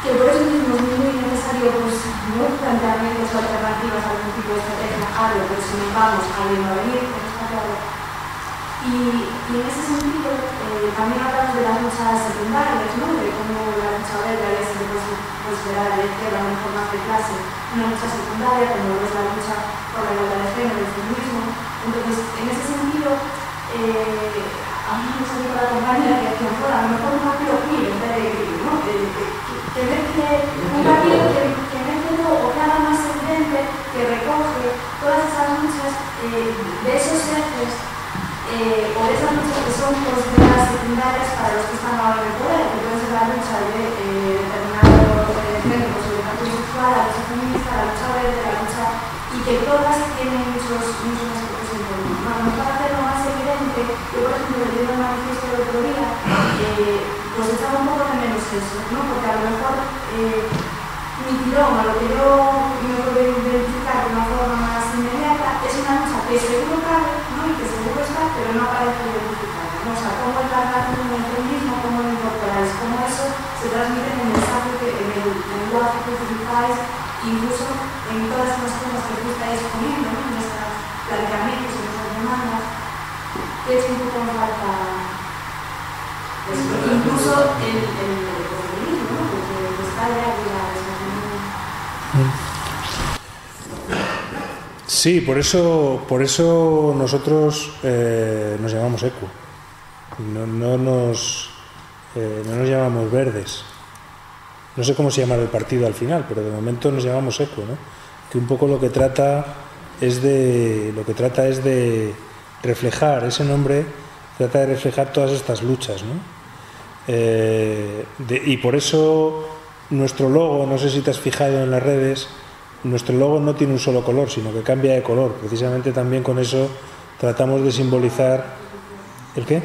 que por eso mismo es muy necesario pues, nuevos planteamientos o alternativas a algún tipo de estrategia, algo que si nos vamos a ir a venir, está claro. Y en ese sentido, también hablamos de las luchas secundarias, ¿no?, de cómo la lucha obrera es considerada de izquierda una forma de clase, una lucha secundaria, como es la lucha por la igualdad de género, el feminismo. Entonces, en ese sentido, a mí me salió la compañera que decía, bueno, a lo mejor un partido aquí, en vez de ¿no? Un partido que mezcle o que haga más evidente, que recoge todas esas luchas de esos ejes o de esas luchas que son consideradas secundarias para los que están ahora en el poder, que puede ser la lucha de determinados centros de partido sexual, la lucha feminista, la lucha verde, la lucha, y que todas tienen muchos aspectos en común. A lo mejor hacerlo más evidente, yo por ejemplo le di un manifiesto el otro día, pues estaba un poco de menos eso, ¿no? Porque a lo mejor mi tirón, a lo que yo me puedo identificar de una forma más inmediata, es una lucha que seguro cabe, ¿no? Y que seguro está, pero no aparece identificada, ¿no? O sea, cómo el carnaval en el feminismo, cómo lo incorporáis, cómo eso se transmite en el mensaje, en el lenguaje que utilizáis, incluso en todas las cosas que tú estáis poniendo, ¿no? En estos planteamientos, en esas demandas, que es un poco en falta, pues, incluso el feminismo, ¿no? Porque está ya de la Sí, por eso nosotros nos llamamos ECU. No nos llamamos verdes. No sé cómo se llama el partido al final, pero de momento nos llamamos ECU, ¿no? Que un poco lo que trata es de reflejar, ese nombre trata de reflejar todas estas luchas, ¿no? Y por eso nuestro logo, no sé si te has fijado en las redes, nuestro logo no tiene un solo color, sino que cambia de color. Precisamente también con eso tratamos de simbolizar... ¿El qué?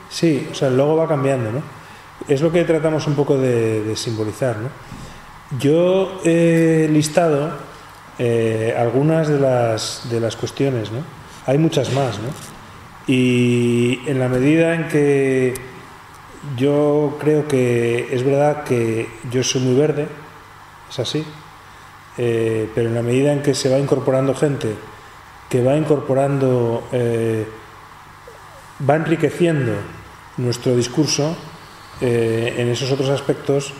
Sí, o sea, el logo va cambiando, ¿no? Es lo que tratamos un poco de simbolizar, ¿no? Yo he listado algunas de las cuestiones, ¿no? Hay muchas más, ¿no? Y en la medida en que yo creo que es verdad que yo soy muy verde, es así, pero en la medida en que se va incorporando gente, que va incorporando, va enriqueciendo nuestro discurso, en esos otros aspectos,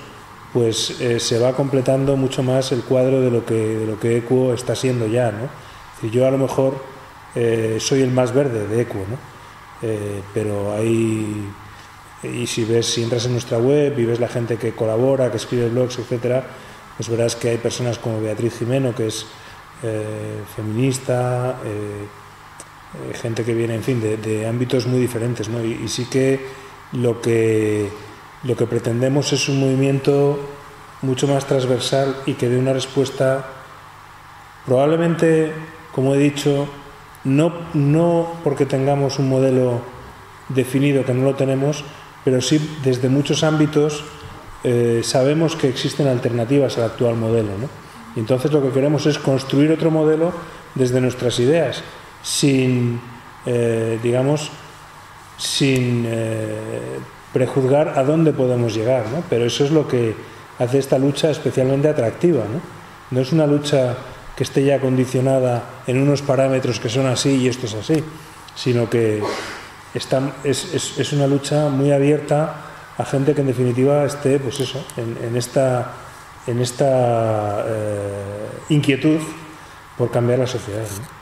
pues se va completando mucho más el cuadro de lo que ECU está siendo ya, ¿no? Es decir, yo a lo mejor soy el más verde de ECU, ¿no? Pero hay... Y si entras en nuestra web y ves la gente que colabora, que escribe blogs, etcétera, pues verás que hay personas como Beatriz Jimeno, que es feminista, gente que viene, en fin, de ámbitos muy diferentes, ¿no? Y sí que lo que pretendemos es un movimiento mucho más transversal y que dé una respuesta, probablemente, como he dicho, no porque tengamos un modelo definido, que no lo tenemos, pero sí desde muchos ámbitos sabemos que existen alternativas al actual modelo, ¿no? Y entonces lo que queremos es construir otro modelo desde nuestras ideas, sin prejuzgar a dónde podemos llegar, ¿no? Pero eso es lo que hace esta lucha especialmente atractiva, ¿no? No es una lucha que esté ya condicionada en unos parámetros que son así y esto es así, sino que es una lucha muy abierta a gente que en definitiva esté, pues eso, en esta inquietud por cambiar la sociedad, ¿no?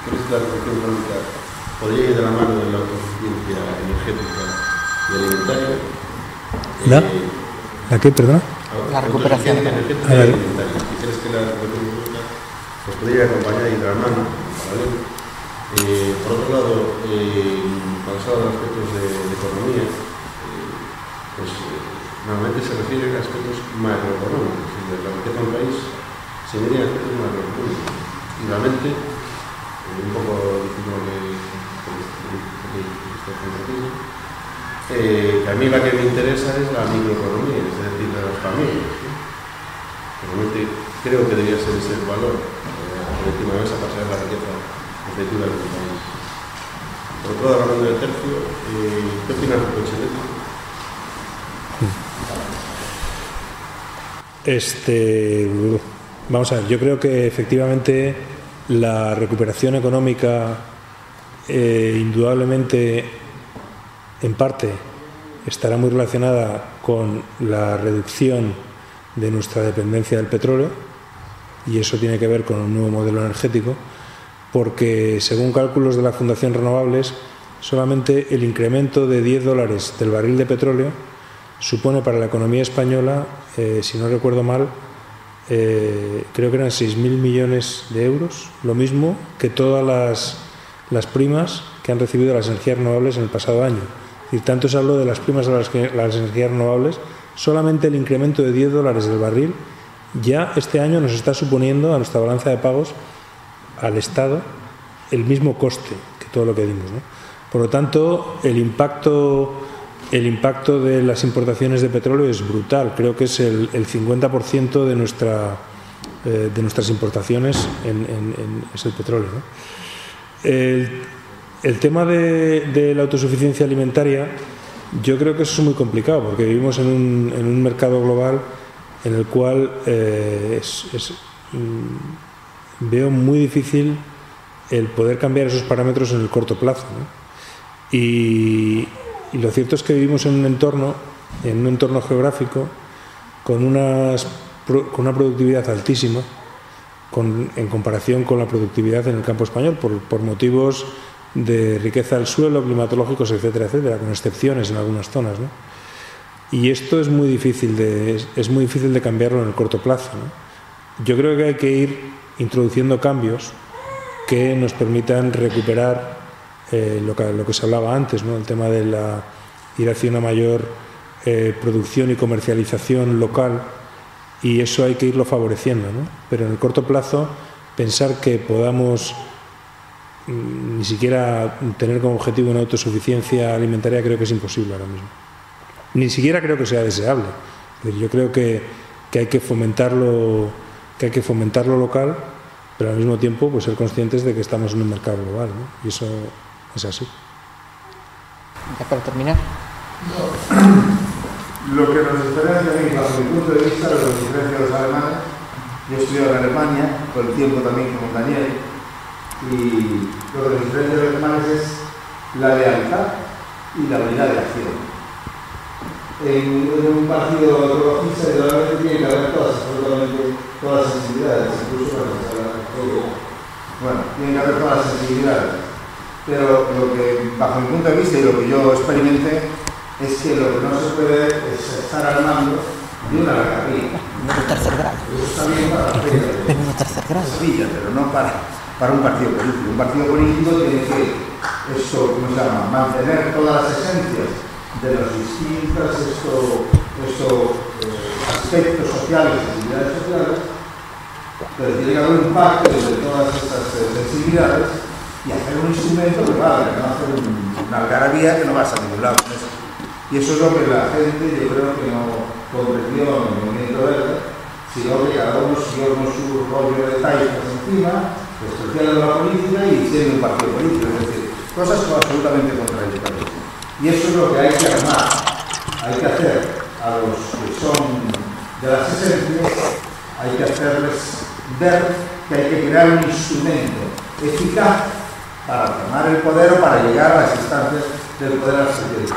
¿Crees que la revolución económica podría ir de la mano de la autosuficiencia energética y alimentaria? ¿La qué, perdona? La recuperación energética y alimentaria. ¿Y crees que la revolución económica pues podría acompañar y ir de la mano? Por otro lado, cuando se habla de aspectos de economía, pues normalmente se refieren a aspectos macroeconómicos, es decir, la riqueza de un país se mide en aspectos macroeconómicos. Y realmente, un poco diciendo que a mí la que me interesa es la microeconomía, es decir, de las familias, ¿no? Realmente creo que debería ser ese el valor, por encima de esa pasar la riqueza efectiva de un país. Por otro lado, hablando del tercio, ¿qué opinas del coche eléctrico? Vamos a ver, yo creo que efectivamente la recuperación económica indudablemente en parte estará muy relacionada con la reducción de nuestra dependencia del petróleo, y eso tiene que ver con un nuevo modelo energético, porque según cálculos de la Fundación Renovables, solamente el incremento de $10 del barril de petróleo supone para la economía española, si no recuerdo mal, creo que eran 6.000 millones de euros, lo mismo que todas las primas que han recibido las energías renovables en el pasado año. Y tanto se habló de las primas a las energías renovables, solamente el incremento de $10 del barril ya este año nos está suponiendo a nuestra balanza de pagos, al Estado, el mismo coste que todo lo que dimos, ¿no? Por lo tanto, el impacto de las importaciones de petróleo es brutal. Creo que es el 50% de nuestras importaciones es el petróleo, ¿no? El tema de la autosuficiencia alimentaria, yo creo que eso es muy complicado, porque vivimos en un mercado global en el cual veo muy difícil el poder cambiar esos parámetros en el corto plazo, ¿no? Y lo cierto es que vivimos en un entorno geográfico con una productividad altísima en comparación con la productividad en el campo español, por motivos de riqueza del suelo, climatológicos, etcétera, etcétera, con excepciones en algunas zonas, ¿no? Y esto es muy difícil de cambiarlo en el corto plazo, ¿no? Yo creo que hay que ir introduciendo cambios que nos permitan recuperar lo que se hablaba antes, ¿no? El tema de ir hacia una mayor producción y comercialización local, y eso hay que irlo favoreciendo, ¿no? Pero en el corto plazo, pensar que podamos ni siquiera tener como objetivo una autosuficiencia alimentaria, creo que es imposible ahora mismo. Ni siquiera creo que sea deseable. Yo creo que hay que fomentarlo local, pero al mismo tiempo pues ser conscientes de que estamos en un mercado global, ¿no? Y eso es así. Ya para terminar. Lo que nos diferencia, bajo mi punto de vista, lo que nos diferencia a los alemanes, yo he estudiado en Alemania, por el tiempo también con Daniel, y lo que nos diferencia a los alemanes es la lealtad y la unidad de acción. En un partido ecologista realmente tiene que haber absolutamente todas las sensibilidades, incluso tiene que haber todas las sensibilidades. Pero lo que, bajo mi punto de vista y lo que yo experimenté, es que lo que no se puede es estar al mando de una alcaldía. De tercer grado. Eso está bien para la feria de tercer grado. Sevilla, pero no para un partido político. Un partido político tiene que, mantener todas las esencias de los distintos aspectos sociales, sensibilidades sociales, pero tiene que haber un pacto entre todas estas sensibilidades y hacer un instrumento que valga, no hacer una algarabía que no vas a ningún lado con eso. Y eso es lo que la gente, yo creo que no comprendió en el movimiento verde, sino que cada uno siguió con su rollo de taifas encima, despreciando la política y siendo un partido político, es decir, cosas absolutamente contradictorias. Y eso es lo que hay que armar, hay que hacer a los que son de las esencias, hay que hacerles ver que hay que crear un instrumento eficaz para tomar el poder o para llegar a las instancias del poder al servicio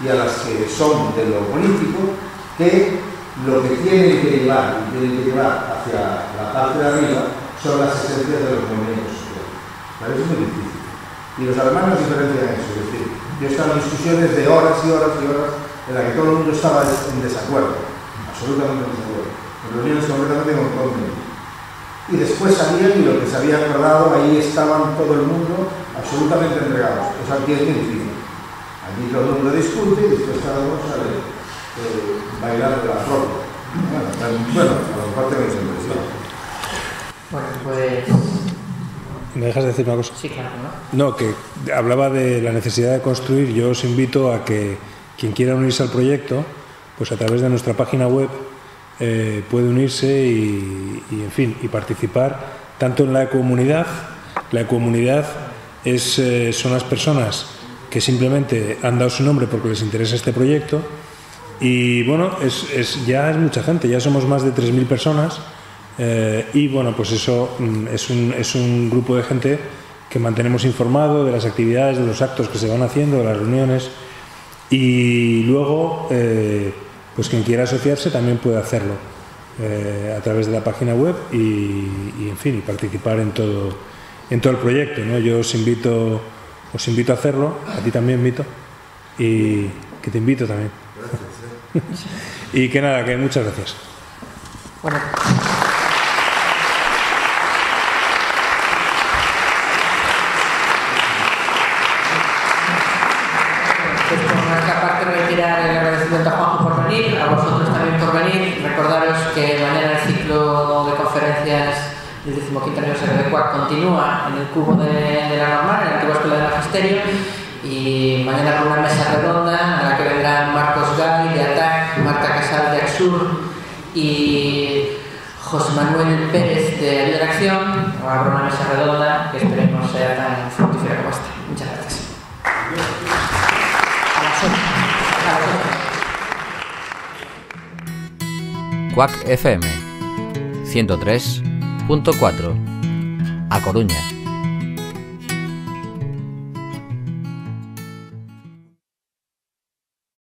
y a las que son de lo político, que lo que tienen que llevar hacia la parte de arriba son las esencias de los movimientos sociales. Pero eso es muy difícil. Y los alemanes diferencian eso, es decir, yo he estado en discusiones de horas y horas y horas en las que todo el mundo estaba en desacuerdo, absolutamente en desacuerdo, en reuniones completamente concordantes. Y después salían y lo que se había acordado, ahí estaban todo el mundo absolutamente entregados. Eso aquí es muy difícil. Aquí todo el mundo discute y después cada uno sale bailando la flor. Bueno, a la parte de mis impresiones. Bueno, pues... ¿Me dejas decir una cosa? Sí, claro, ¿no? No, que hablaba de la necesidad de construir. Yo os invito a que quien quiera unirse al proyecto, pues a través de nuestra página web puede unirse y en fin, y participar tanto en la ecomunidad. La ecomunidad son las personas que simplemente han dado su nombre porque les interesa este proyecto, y bueno, ya es mucha gente, ya somos más de 3.000 personas, y bueno, pues eso es un grupo de gente que mantenemos informado de las actividades, de los actos que se van haciendo, de las reuniones, y luego pues quien quiera asociarse también puede hacerlo a través de la página web y en fin, y participar en todo el proyecto, ¿no? Yo os invito a hacerlo, a ti también, Vito, y que te invito también. Gracias. Y que nada, que muchas gracias. Bueno. Pues por nuestra parte retirar el agradecimiento a Juanjo por venir, a vosotros también por venir. Recordaros que mañana el ciclo de conferencias del 15º aniversario de CUAC continúa en el cubo de la Normal, en la antigua Escuela de Magisterio, y mañana con una mesa redonda a la que vendrán Marcos Gay de ATAC, Marta Casal de AXUR y José Manuel Pérez de Ayuda en Acción. Habrá una mesa redonda que esperemos sea tan fructífera como esta. Muchas gracias. CUAC FM 103.4 A Coruña.